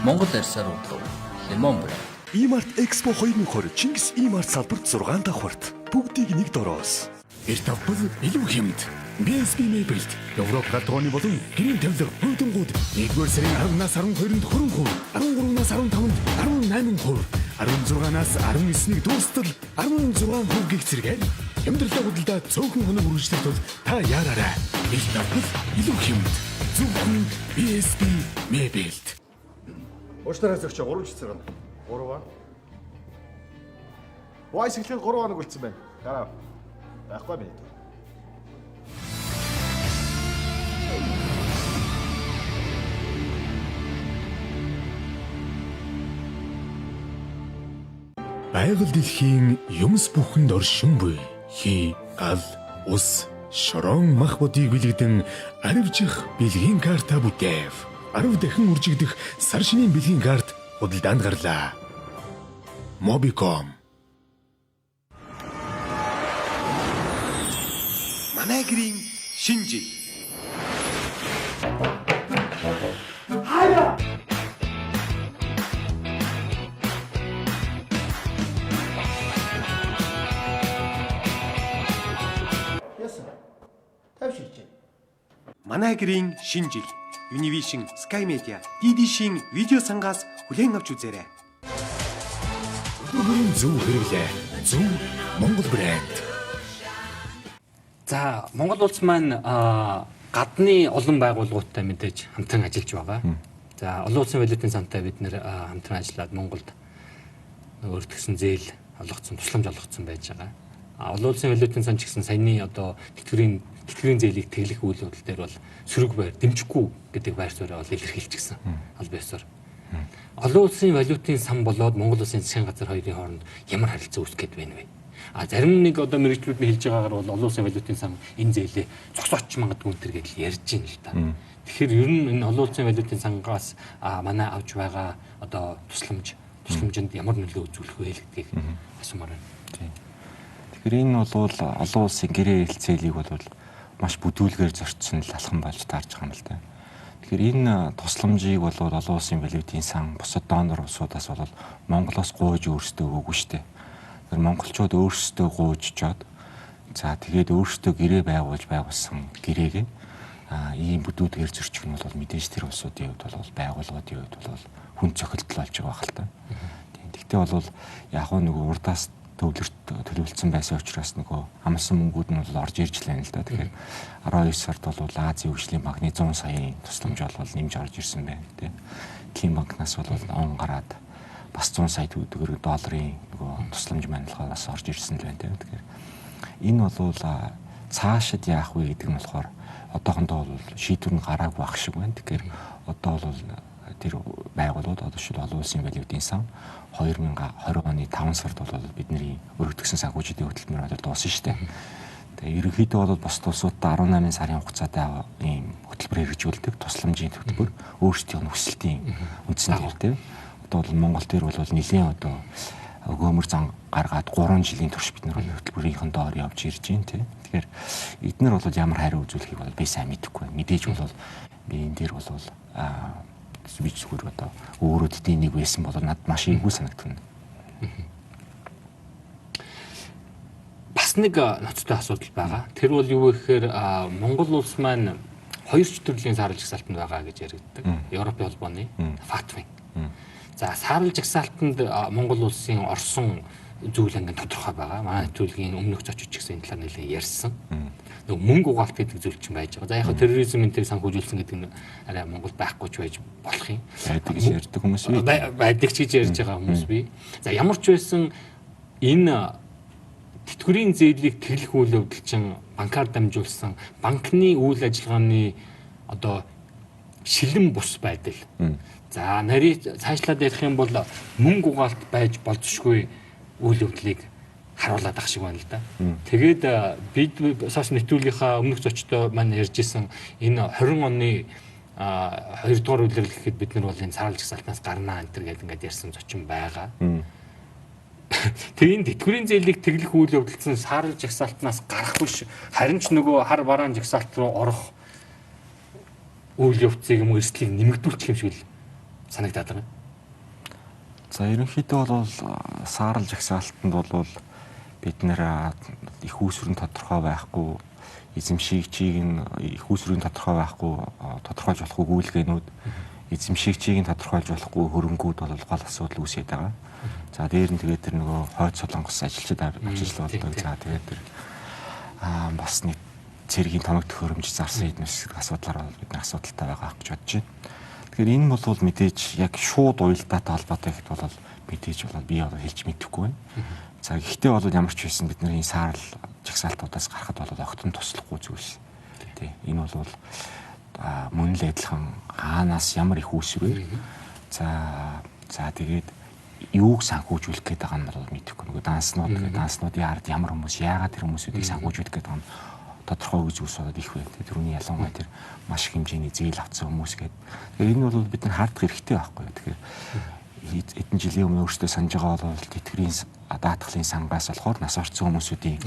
Монгол арьсаар удлуу. Лимон брэнд. Имарт Экспо 2020 Чингис Имарт салбарт 6 давхарт бүгдийг нэг дороос. Эрт авбал илүү хэмт. BSB Mebelt Европ галдгооны болон гэрийн тавилга хөлдөнгүүд 1-р сарын 10-наас 12-нд 20%, 13-наас 15-нд 18%, 16-наас 19-ний дуустал 16% гих зэрэгээр хямдралтай худалдаа цөөхөн хоног үргэлжлэх тул та яараарай. Эрт авбал илүү хэмт. Зөвхөн BSB Mebelt. Уучлаарай зөвч 3 жил зэрэг. 3 аа. Вайс эхлэх 3 хоног үлдсэн байна. Дараа. Байхгүй байна. Байгаль дэлхийн юмс бүхэнд оршин буй хий, гал, ус, шорон мах бодыг бэлэгдэн аривжих бэлгийн карта бүтээв. 10 дахин үржигдэх сар шинийн бэлгийн карт худалдаанд гарлаа. Mobicom. Манай гэрийн шинжи. Манай гэрийн шинжил. Univision, Sky Media, DD-шийн видео сангаас хүлээн авч үзээрэй. Өөрийн зөв хэрэглээ. Зөв Монгол брэнд. За Монгол улс маань гадны олон байгууллагуудтай мэдээж хамтран ажиллаж байгаа. За олон улсын валютын сантай бид нэр хамтран ажиллаад Монголд өөртгсөн зээл олгоцсон, тусламж олгоцсон байж байгаа. Олон улсын валютын сан ч гэсэн саяны одоо тэтгэврийн зээлийг тэглэх үйл явдал дээр бол сөрөг байр дэмжихгүй гэдэг байр суурийг бол илэрхийлчихсэн аль биесээр. Олон улсын валютын сан болоод Монгол улсын засгийн газар хоёрын хооронд ямар харилцаа үүсгэж байна вэ? Зарим нэг одоо мэрэгчлүүд нь хэлж байгаагаар бол олон улсын валютын сан энэ зээлээ зогсооч магадгүй энэ гэж ярьж байна л да. Тэгэхээр ер нь энэ олон улсын валютын сангаас манай авч байгаа одоо тусламжинд ямар нөлөө үзүүлэх вэ гэдгийг асуумаар байна. Тэгэхээр энэ бол олон улсын гэрээ хэлцээлийг бол маш бүдүүлгээр зорчсон л алхам болж таарж байгаа юм л да. Тэгэхээр энэ тусламжийг бол олон улсын валютын сан бусад донор улсуудаас бол Монголоос гуйж өөрсдөө өгөөгүй штэ. Тэгэхээр монголчууд өөрсдөө гуйжчоод за тэгээд өөрсдөө гэрээ байгуулсан гэрээгээ ийм бүдүүлгээр зорчих нь бол мэдээж тэр улсуудын хувьд бол байгууллагуудын хувьд бол хүн цохилтол болж байгаа хэл та. Тэгтээ бол яг нөгөө урдаас төлөвлөсөн байсан учраас нөгөө амлсан мөнгүүд нь бол орж ирж лээ л да. Тэгэхээр 12 сард бол Азийн хөгжлийн банкны 100 саяын тусламж бол нэмж орж ирсэн байна тий. Дэлхийн банкнаас бол он гараад бас 100 сая төгрөг долларын нөгөө тусламж манилгаанаас орж ирсэн л байна тий. Тэгэхээр энэ бол цаашид яах вэ гэдэг нь болохоор одоохондоо бол шийдвэр нь гараагүй байх шиг байна. Тэгэхээр одоо бол тэр байгууллагууд одоо шил олон улсын валютын сан 2020 оны 5 сард бол бидний өргөдгсөн санхүүжилтийн хөтөлбөр бол дууссан шүү дээ. Тэгээ ерөнхийдөө бол бос улсуудаа 18 сарын хугацаатай ийм хөтөлбөр хэрэгжүүлдэг тусламжийн хөтөлбөр өөрсдийн нөхцөлтийн үндсэн дээр тийм. Одоо бол Монгол дээр бол нэлийн одоо өгөөмөр зан гаргаад 3 жилийн турш бид нар хөтөлбөрийн доор явж ирж байна тийм. Тэгэхээр эдгээр бол ямар хариу үзүүлэхийг бол би сайн мэдэхгүй байна. Мэдээж бол би энэ дээр бол би зүгээр одоо өөрөө тэдний нэг байсан бол надад маш ийгүү санагдана. Бас нэг ноцтой асуудал байгаа. Тэр бол юу вэ гэхээр Монгол улс маань хоёр төрлийн саарл жагсаалтанд байгаа гэж яригддаг. Европын холбооны FATF. За саарл жагсаалтанд Монгол улсын орсон зүйл ангийн тодорхой байгаа. Манай төлгийн өмнөх зочид ч гэсэн энэ талаар нэлээд ярьсан. Нөгөө мөнгө угаалт гэдэг зүйл чинь байж байгаа. За яг терроризм энэ төр санхүүжүүлсэн гэдэг нь арай Монголд байхгүй ч байж болох юм. Байдаг гэж ярьдаг хүмүүс бий. Байдаг ч гэж ярьж байгаа хүмүүс бий. За ямар ч байсан энэ тэтгэврийн зээлийг тэглэх үйл явдал чинь банкар дамжуулсан банкны үйл ажиллагааны одоо шилэн бус байдал. За нарийн цаашлаад ярих юм бол мөнгө угаалт байж болзошгүй үйл явдлыг харуулдаг шиг байна л да. Тэгээд бид сошиал нэвтрүүлгийнхаа өмнөх зочдоо маань ярьж исэн энэ 20 оны 2 дугаар үйлрэл гэхэд бид нар бол энэ саарл жагсаалтнаас гарнаа энэ төр гэдэг ингээд ярьсан зочин байгаа. Тэгээд тэтгэврийн зээлийг тэглэх үйл явдалсан саарл жагсаалтнаас гарах биш харин ч нөгөө хар бараан жагсаалт руу орох үйл явцыг юм уу эрсдлийг нэмэгдүүлчих юм шиг л санагдаад байна. За ерөнхийдөө бол саарл жагсаалтанд бол бид нэр их үүсвэрийн тодорхой байхгүй эзэмшигчийг нь их үүсвэрийн тодорхой байхгүй тодорхойлж болохгүй гүйлгээнүүд эзэмшигчийг нь тодорхойлж болохгүй хөрөнгүүд бол гол асуудал үүсээд байгаа. За дээр нь тэгээд тэр нөгөө хойд солонгос ажилчид авчиж болдог. За тэгээд тэр бас нэг цэргийн тоног төхөөрөмж зарсан эднэс асуудлаар бол бид нар асуудалтай байгаа гэж бодож байна. Тэгэхээр энэ бол мэдээж яг шууд уялдаатай холбоотой гэхэд бол мэдээж бол би одоо хэлж мэдэхгүй байна. За гэхдээ бол ямар ч байсан бид нар энэ саарл жагсаалтуудаас гарахад бол огтон туслахгүй зүйлс. Тий. Энэ бол мөн л адилхан хаанаас ямар их үүсвэр. За тэгээд юуг санхүүжүүлэх гээд байгаа нь бол мэдэхгүй. Нөгөө данснуудын ард ямар хүмүүс яагаад тэр хүмүүсүүдийг санхүүжүүлэх гээд байгаа нь тодорхой гэж үс болоод их байна. Тэрүүний ялангуяа тэр маш их хэмжээний зээл авсан хүмүүс гээд. Тэгэхээр энэ бол бид нар хаардах хэрэгтэй байхгүй юу. Тэгэхээр эдэн жилийн өмнө өөртөө санаж байгаа бол тэтгэврийн даатгалын сангаас болохоор нас орсон хүмүүсүүдийн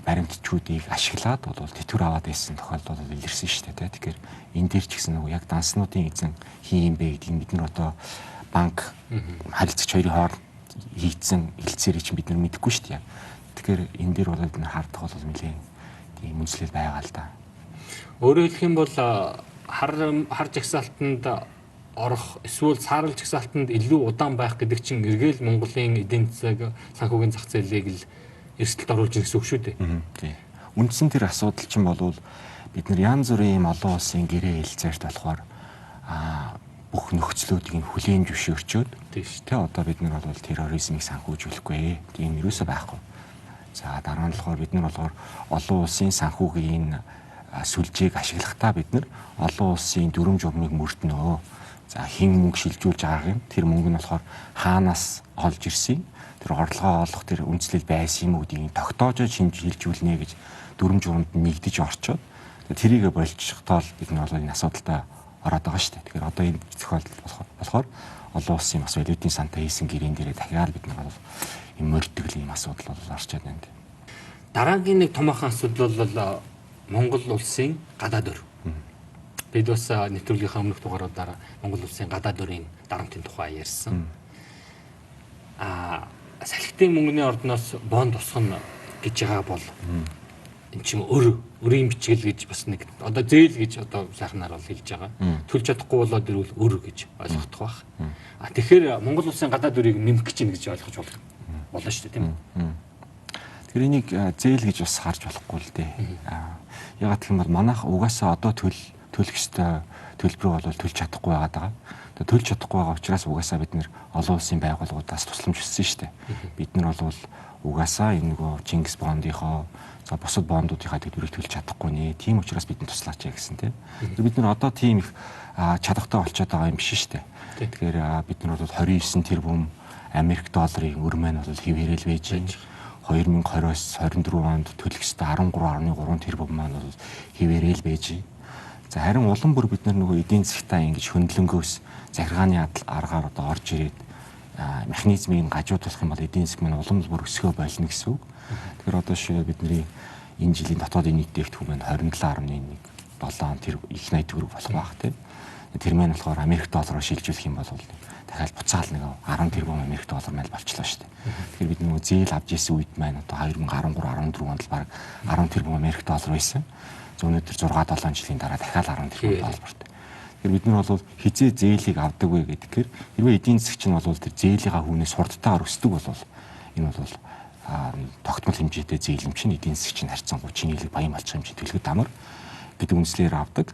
баримтчүүдийг ашиглаад бол тэтгэвэр аваад байсан тохиолдол бол илэрсэн шүү дээ. Тэгэхээр энэ дээр ч гэсэн нөгөө яг данснуудын эзэн хин юм бэ гэдгийг бид нар одоо банк харилцагч хоёрын хооронд хийцэн хэлцээрээ чинь бид нар мэдэхгүй шүү дээ. Тэгэхээр энэ дээр бол бид нар хаардах бол нэлээд тийм үнэлэл байгаа л да. Өөрөөр хэлэх юм бол хар жагсаалтанд орох эсвэл саарл жагсаалтанд илүү удаан байх гэдэг чинь эргээл Монголын эдийн засаг санхүүгийн зах зээлийг л эрсдэлд оруулж ирэх гэсэн үг шүү дээ. Тийм. Үндсэн тэр асуудал чинь болвол бид нар янз бүрийн олон улсын гэрээ хэлцээрт болохоор бүх нөхцлүүдийг хүлээн зөвшөөрчөөд тий одоо бид нар бол терроризмыг санхүүжүүлэхгүй тийм юусоо байхгүй. За дараа нь болохоор бид нар болохоор олон улсын санхүүгийн сүлжээг ашиглахдаа бид нар олон улсын дүрм журмыг мөрднөө. За хин мөнгө шилжүүлж байгааг нь тэр мөнгө нь болохоор хаанаас олж ирсэн тэр орлогоо олох тэр үндэслэл байсан юм үүдийг тогтоож шилжүүлнэ гэж дүрм журмд нэгдэж орчоод тэрийг болчихдоо бид нар бол энэ асуудалтай ороод байгаа шүү дээ. Тэгэхээр одоо энэ тохиолдол болохоор олон улсын бас валютын сантай хийсэн гэрээн дээрээ дахиад бид нар бол юм мөрдгөл юм асуудал бол орчод байна. Дараагийн нэг томоохон асуудал бол Монгол улсын гадаад өр. Бид бас нэвтрүүлгийнхаа өмнөх дугааруудаар Монгол улсын гадаад өрийн дарамтын тухай ярьсан. Салхитын мөнгөний ордноос бонд усгана гэж байгаа бол эн чинь өрийн бичгэл гэж бас нэг одоо зээл гэж одоо сайхнаар бол хэлж байгаа. Төлж чадахгүй болоод ирвэл өр гэж ойлгох байх. Тэгэхээр Монгол улсын гадаад өрийг нэмэх гэж байна гэж ойлгож болно шүү дээ тийм үү? Тэр энийг зээл гэж бас харж болохгүй л дээ. Ягаад гэх юм бол манайх угаасаа одоо төлөх ёстой төлбөр бол төлж чадахгүй байгаа. Төлж чадахгүй байгаа учраас угаасаа бид нэр олон улсын байгууллагуудаас тусламж хүссэн шүү дээ. Бид нар бол угаасаа энэ нөгөө Чингис бондынхоо за бусад бондуудынхаа төлбөрийг төлж чадахгүй нэ. Тийм учраас бидний туслаач гэсэн тийм. Бид нар одоо тийм их чадвартай болчиход байгаа юм биш шүү дээ. Тэгэхээр бид нар бол 29 тэрбум Америк долларын өр маань бол хэвээрэл байж байна. 2020-оос 24 онд төлөх ёстой 13.3 тэрбум маань бол хэвээрэл байж байна. За харин улам бүр бид нар нөгөө эдийн засгтаа ингэж хөндлөнгөөс захиргааны аргаар одоо орж ирээд механизмыг гажуудуулах юм бол эдийн засаг маань улам бүр өсгөө болно гэсэн үг. Тэгэхээр одоо шийдэл бидний энэ жилийн дотоодын нийт дэвтгүүр маань 27.17 тэр их 80 төгрөг болох байх тийм. Тэр маань болохоор Америк доллараар шилжүүлэх юм бол дахиад буцаал нэг 10 тэрбум Америк доллар мэл болчлоо шүү дээ. Тэгэхээр бид нөгөө зээл авч ирсэн үед маань одоо 2013 14 онд баг 10 тэрбум Америк доллар байсан. Өнөөдөр 6-7 жилийн дараа дахиад 10 тэрбум доллартай. Тэгэхээр бид нар бол хизээ зээлийг авдаг вэ гэдгээр хэрвээ эдийн засгч нь бол тэр зээлийнхаа хүнээс хурдтайгаар өсдөг бол энэ бол тогтмол хэмжээтэй зээлэмч нь эдийн засгч нь харьцангуй чинийлэг баян болчих хэмжээ төлөхөд амар гэдэг үндэслэлээр авдаг.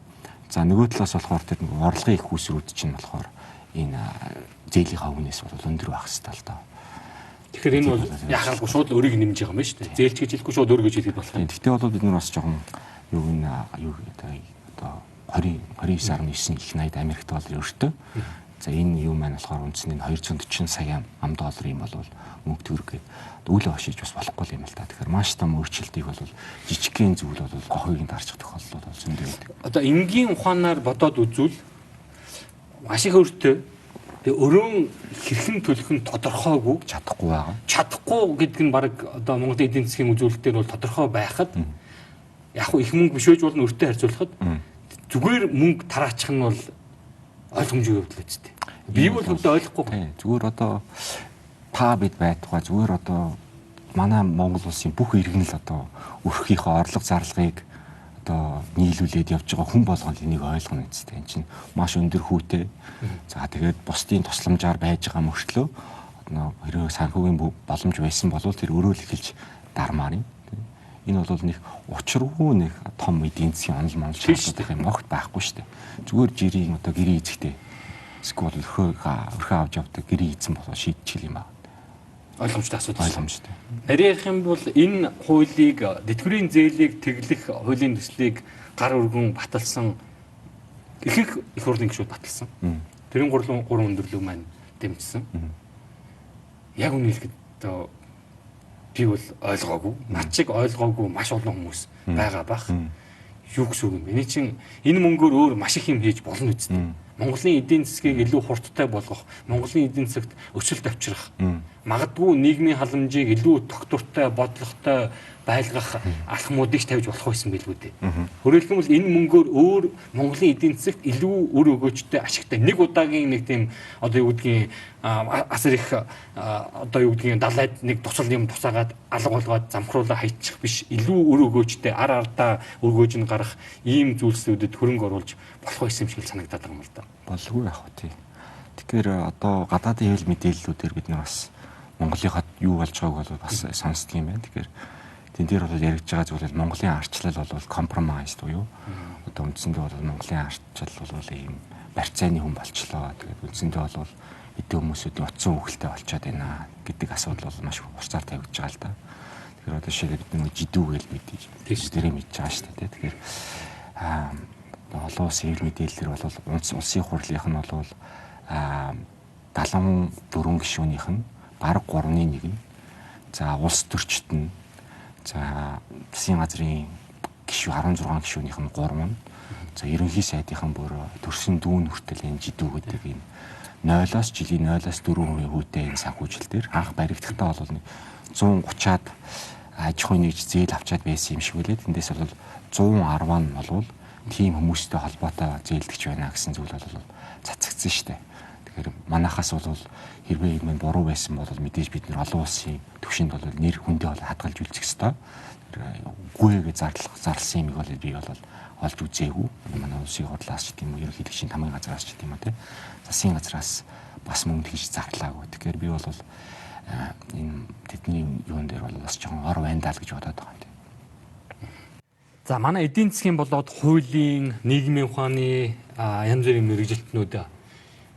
За нөгөө талаас болохоор тэр орлогын их үүсрүүд чинь болохоор энэ зээлийнхаа хүнээс бол өндөр байх хэрэгтэй л доо. Тэгэхээр энэ бол яхалгүй шууд өрийг нэмж байгаа юм байна шүү дээ. Зээлч гэж хэлэхгүй шууд өр гэж хэлэхэд болох юм. Гэхдээ бол бид нар бас жоохон юу одоо 29.9 их 80 Америк долларын өртөө. За энэ юу маань болохоор үндсэндээ 240 сая ам доллар юм бол мөнгө төгрөг үйл хашиж бас болохгүй юм л та. Тэгэхээр маш том өөрчлөлтийг бол жижигхэн зүйл бол гохойг дарчих тохиолдол бол зөндөө байдаг. Одоо энгийн ухаанаар бодоод үзвэл маш их өртөө. Тэгээ өрөөн хэрхэн төлөх нь тодорхойгүй чадахгүй байгаа. Чадахгүй гэдэг нь баг одоо Монголын эдийн засгийн үзүүлэлтээр бол тодорхой байхад яг хөө их мөнгө биш байж болно өртөө харьцуулахад зүгээр мөнгө тараачих нь бол ойлгомжгүй явдал үстэй. Би бол хөвдө ойлгохгүй. Зүгээр одоо та бид байтугай зүгээр одоо манай Монгол улсын бүх иргэн л одоо өрхийнхөө орлого зарлагыг одоо нийлүүлээд явж байгаа хүн болгол энийг ойлгоно үстэй. Энд чинь маш өндөр хүүтэй. За тэгээд бусдын тусламжаар байж байгаа мөртлөө одоо хэрэг санхүүгийн боломж байсан бол тэр өрөөл эхэлж дармаар юм. Энэ бол нэг учиргүй нэг том эдийн засгийн онол монол шаардлагатай юм огт байхгүй шүү дээ. Зүгээр жирийн одоо гэрээ эзэхтэй эсвэл өрхөө авч явдаг гэрээ эзэн болоо шийдчихэл юм байна. Ойлгомжтой асуудал. Ойлгомжтой. Нарийнх юм бол энэ хуулийг тэтгэврийн зээлийг тэглэх хуулийн төслийг гар өргөн баталсан их хурлын гишүүд баталсан. Тэрийн гурван өндөрлөг маань дэмжсэн. Яг үнэ хэлэхэд одоо би бол ойлгоогүй. Над шиг ойлгоогүй маш олон хүмүүс байгаа бах. Юу гэсэн үг юм бэ? Эний чинь энэ мөнгөөр өөр маш их юм хийж болно үстэй. Монголын эдийн засгийг илүү хурдтай болгох, Монголын эдийн засагт өсөлт авчрах, магадгүй нийгмийн халамжийг илүү тогтвортой, бодлоготой байлгах алхмуудыг тавьж болох байсан билгүй дээ. Өөрөлдөх нь энэ мөнгөөр өөр Монголын эдийн засагт илүү үр өгөөжтэй, ашигтай нэг удаагийн нэг тийм одоо юу гэдгийг асар их одоо юу гэдгийг далайд нэг туцал юм тусаагаад алга болгоод замхруулаа хайчих биш, илүү үр өгөөжтэй ар ардаа өргөөж нь гарах ийм зүйлсүүдэд хөрөнгө оруулж болох байсан юм шиг санагдаад байгаа юм л да. Болгүй яах вэ тий. Тэгэхээр одоо гадаадын хэвлэл мэдээллүүдээр бид нар бас Монголынхад юу болж байгааг бол бас сонсдог юм байна. Тэгэхээр тэн дээр бол яригдж байгаа зүйл бол Монголын арчлал бол компромайз буюу одоо үндсэндээ бол Монголын арчлал бол ийм барьцааны хүн болчлоо. Тэгээд үндсэндээ бол эдгээр хүмүүсүүдийн утсан үхэлтэй болчиход байна гэдэг асуудал бол маш хурцаар тавигдж байгаа л да. Тэгэхээр одоо жишээлбэл бид нэг жидүү гэж мэдээж тэрэ мэдж байгаа шүү дээ. Тэгэхээр олон улсын хэвлэл мэдээлэлэр бол улсын хурлынх нь бол 74 гишүүнийх нь бараг 3/1 нь за улс төрчид нь за засгийн газрын гишүү 16 гишүүнийх нь 3 нь за ерөнхий сайдынхан бүр төрсөн дүүн хүртэл энэ жидүү гэдэг энэ 0-оос жилийн 0-оос 4% хүүтэй энэ санхүүжилт дээр анх баригдахдаа бол 130-аад аж ахуйн нэгж зээл авчаад байсан юм шиг үлээ. Тэндээс бол 110 нь бол тийм хүмүүстэй холбоотой зээлдэгч байна гэсэн зүйл бол цацагдсан шүү дээ. Тэгэхээр манайхаас бол хэрвээ юм буруу байсан бол мэдээж бид нар олон улсын түвшинд бол нэр хүндээ бол хадгалж үлдэх ёстой. Гүйгээ зарласан юм бол би бол олж үзээгүй. Манай улсын хурлаас ч тийм үү, ерөнхийлөгчийн тамгын газраас ч тийм үү те. Засгийн газраас бас мөнгө хийж зарлаагүй. Тэгэхээр би бол энэ тэдний юун дээр бол бас жоохон ор байна даа л гэж бодоод байгаа юм. За манай эдийн засгийн болоод хуулийн, нийгмийн ухааны янз бүрийн мэрэгжилтнүүд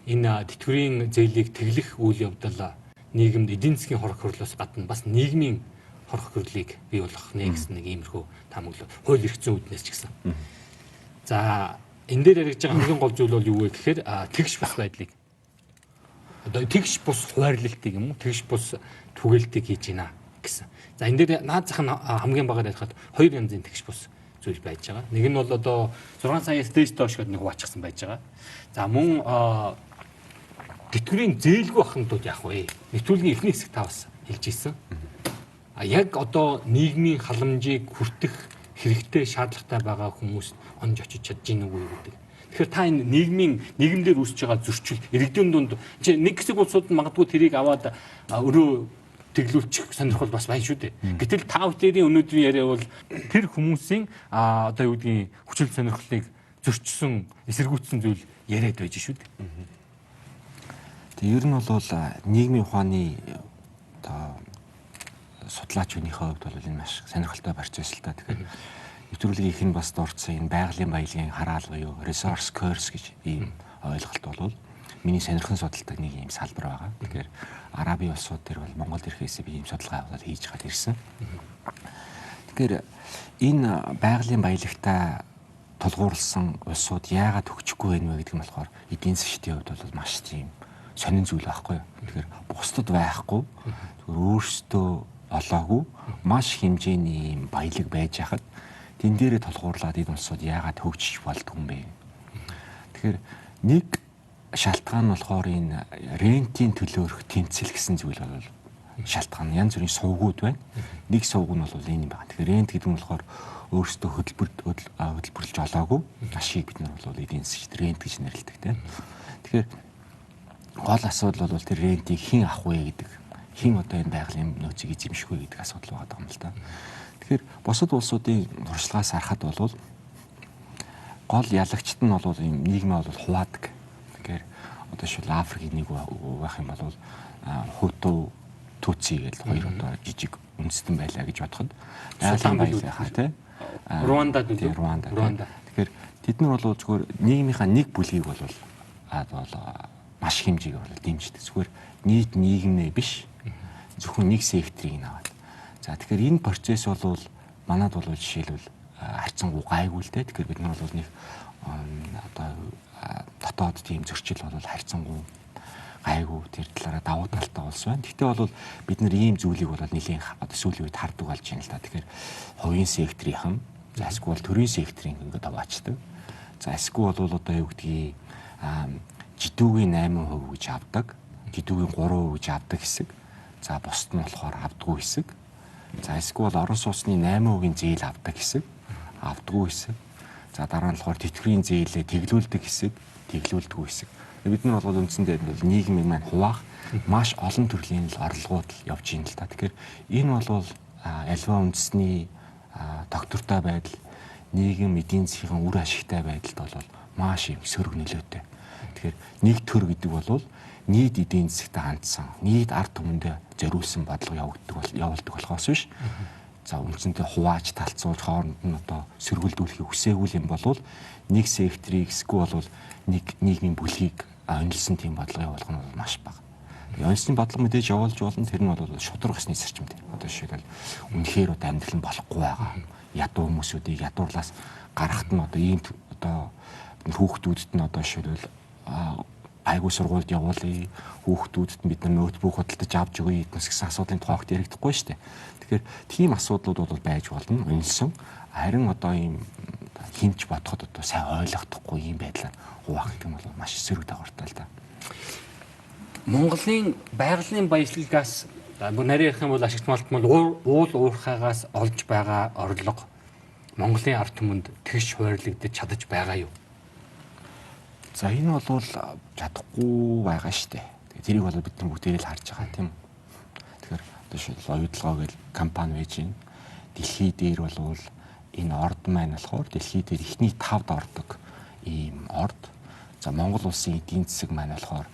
энэ тэтгэврийн зээлийг тэглэх үйл явдал нийгэмд эдийн засгийн хорох хөрлөөс гадна бас нийгмийн хорох хөрлийг бий болгох нэ гэсэн нэг иймэрхүү таамаглал хууль эрх зүйн үүднээс ч гэсэн. За энэ дээр яригдж байгаа хамгийн гол зүйл бол юу вэ гэхээр тэгш бус байдлыг одоо тэгш бус хуваарлалтыг юм уу тэгш бус түгээлтийг хийж гинэ гэсэн. За энэ дээр наад зах нь хамгийн багаар ярихад хоёр янзын тэгш бус зүйл байж байгаа. Нэг нь бол одоо 6 сая стэйж доош гэдэг нэг хуваачсан байж байгаа. За мөн тэтгэврийн зээлгүй ахмадууд яах вэ? Нэвтрүүлгийн эхний хэсэг та бас хэлж ирсэн. Яг одоо нийгмийн халамжийг хүртэх хэрэгтэй шаардлагатай байгаа хүмүүс онж очиж чадж гин үгүй гэдэг. Тэгэхээр та энэ нийгэмдэр үүсэж байгаа зөрчил иргэдийн дунд нэг хэсэг улсууд нь магадгүй тэрийг аваад өрөө тэглүүлчих сонирхол бас байна шүү дээ. Гэтэл та бүхэн өнөөдрийн яриа бол тэр хүмүүсийн одоо юу гэдгийг хүчил сонирхлыг зөрчсөн, эсэргүүцсэн зүйл яриад байж шүү дээ. Тэгээ ер нь бол нийгмийн ухааны одоо судлаач өнийхөө хувьд бол энэ маш сонирхолтой процесс л та. Тэгэхээр нэвтрүүлгийн их нь бас дурдсан энэ байгалийн баялагын хараал буюу resource curse гэж ийм ойлголт бол миний сонирхон судалдаг нэг ийм салбар байгаа. Тэгэхээр Арабын улсууд дээр бол Монгол ирэхээс би ийм судалгаа явуулаад хийж хаад ирсэн. Тэгэхээр энэ байгалийн баялагтай тулгуурласан улсууд яагаад хөгжихгүй байна вэ гэдэг нь болохоор эдийн засгийн хувьд бол маш тийм сонин зүйл байхгүй юу. Тэгэхээр бусдад байхгүй зүгээр өөрсдөө олоогүй маш хэмжээний ийм баялаг байж хахад тэн дээрээ тулгуурлаад энэ улсууд яагаад хөгжиж болдгүй юм бэ? Тэгэхээр нэг шалтгаан нь болохоор энэ рентийн төлөөрөх тэмцэл гэсэн зүйл бол шалтгаан янз бүрийн сувгууд байна. Нэг сувг нь бол энэ юм байна. Тэгэхээр рент гэдэг нь болохоор өөрсдөө хөтөлбөрлөж олоогүй ашиг бид нар бол эдийн засгт рент гэж нэрлэдэг тийм. Тэгэхээр гол асуудал бол тэр рентийг хэн авах вэ гэдэг. Хэн одоо энэ байгалийн нөөцийг эзэмших вэ гэдэг асуудал байгаа юм л та. Тэгэхээр бусад улсуудын туршлагаас харахад бол гол ялагчт нь бол ийм нийгмээ бол хуваадаг. Тэгэхээр одоо шил Африкийн нэг байх юм бол Хуту Туци гэдэг хоёр одоо жижиг үндэстэн байлаа гэж бодоход байгалийн баялаа тийм. Руандад үү? Руанда. Тэгэхээр тэд нар бол зүгээр нийгмийнхаа нэг бүлгийг бол маш хэмжээгээр бол дэмждэг. Зүгээр нийт нийгмээ биш. Зөвхөн нэг секторыг наваад. За тэгэхээр энэ процесс бол манад бол жишээлбэл харьцангуй гайгүй л дээ. Тэгэхээр бид нар бол нэг одоо дотоод тийм зөрчил бол харьцангуй гайгүй тэр талаараа давуу талтай улс байна. Гэхдээ бол бид нар ийм зүйлийг бол нэлийн одоо сүүлийн үед хардаг болж байна л да. Тэгэхээр хувийн секторынхан, за эсвэл төрийн секторын ингээд аваачдаг. За эсвэл бол одоо юу гэдгийг жидүүгийн 8% гэж авдаг, жидүүгийн 3% гэж авдаг хэсэг. За бусд нь болохоор авдаггүй хэсэг. За эсвэл орон сууцны 8%-ийн зээл авдаг хэсэг, авдаггүй хэсэг. За дараа нь болохоор тэтгэврийн зээлээ тэглүүлдэг хэсэг, тэглүүлдэггүй хэсэг. Бид нар бол үндсэндээ нийгмийн маань хуваах маш олон төрлийн орлогууд явж байна л та. Тэгэхээр энэ бол альва үндэсний доктортой байдал, нийгэм эдийн засгийн үр ашигтай байдалд бол маш их сөрөг нөлөөтэй. Тэгэхээр нэг төр гэдэг бол нийт эдийн засгт хандсан, нийт ард түмэндээ зориулсан бодлого явуулдаг болохоос биш. За үндсэндээ хувааж талцуулж хооронд нь одоо сөргөлдүүлэхийг хүсээгүй юм бол нэг секторыг эсвэл нэг нийгмийн бүлгийг онилсан тийм бодлого явуулах нь маш бага. Онцлог бодлого мэдээж явуулж болно. Тэр нь бол шудраг усны зарчимд. Одоо жишээлбэл үнэхээр одоо амьдрал нь болохгүй байгаа. Ядуу хүмүүсүүдийг ядуурлаас гаргахт нь одоо ийм одоо хүүхдүүдэд нь одоо жишээлбэл айгуу сургуульд явуулъя. Хүүхдүүдэд нь бид нар ноутбук худалдаж авч өгье гэсэн асуудлын тухайд яригдахгүй шүү дээ. Тэгэхээр тийм асуудлууд бол байж болно. Үнэлсэн. Харин одоо ийм хинч бодоход одоо сайн ойлгохдохгүй ийм байдлаар хуваах гэх юм бол маш сөрөг дагавартай л да. Монголын байгалийн баялагаас нарийн ярих юм бол ашигт малтмал уул уурхаагаас олж байгаа орлого Монголын ард түмэнд тэгш хуваарлагдаж чадаж байгаа юу? За энэ бол чадахгүй байгаа шүү дээ. Тэрийг бол бид нар бүгдээрээ л харж байгаа тийм. Тэгэхээр одоо шил оюутлогоо гэл компани байж гин. Дэлхий дээр бол энэ орд маань болохоор дэлхий дээр ихний 5-д ордог ийм орд. За Монгол улсын эдийн засаг маань болохоор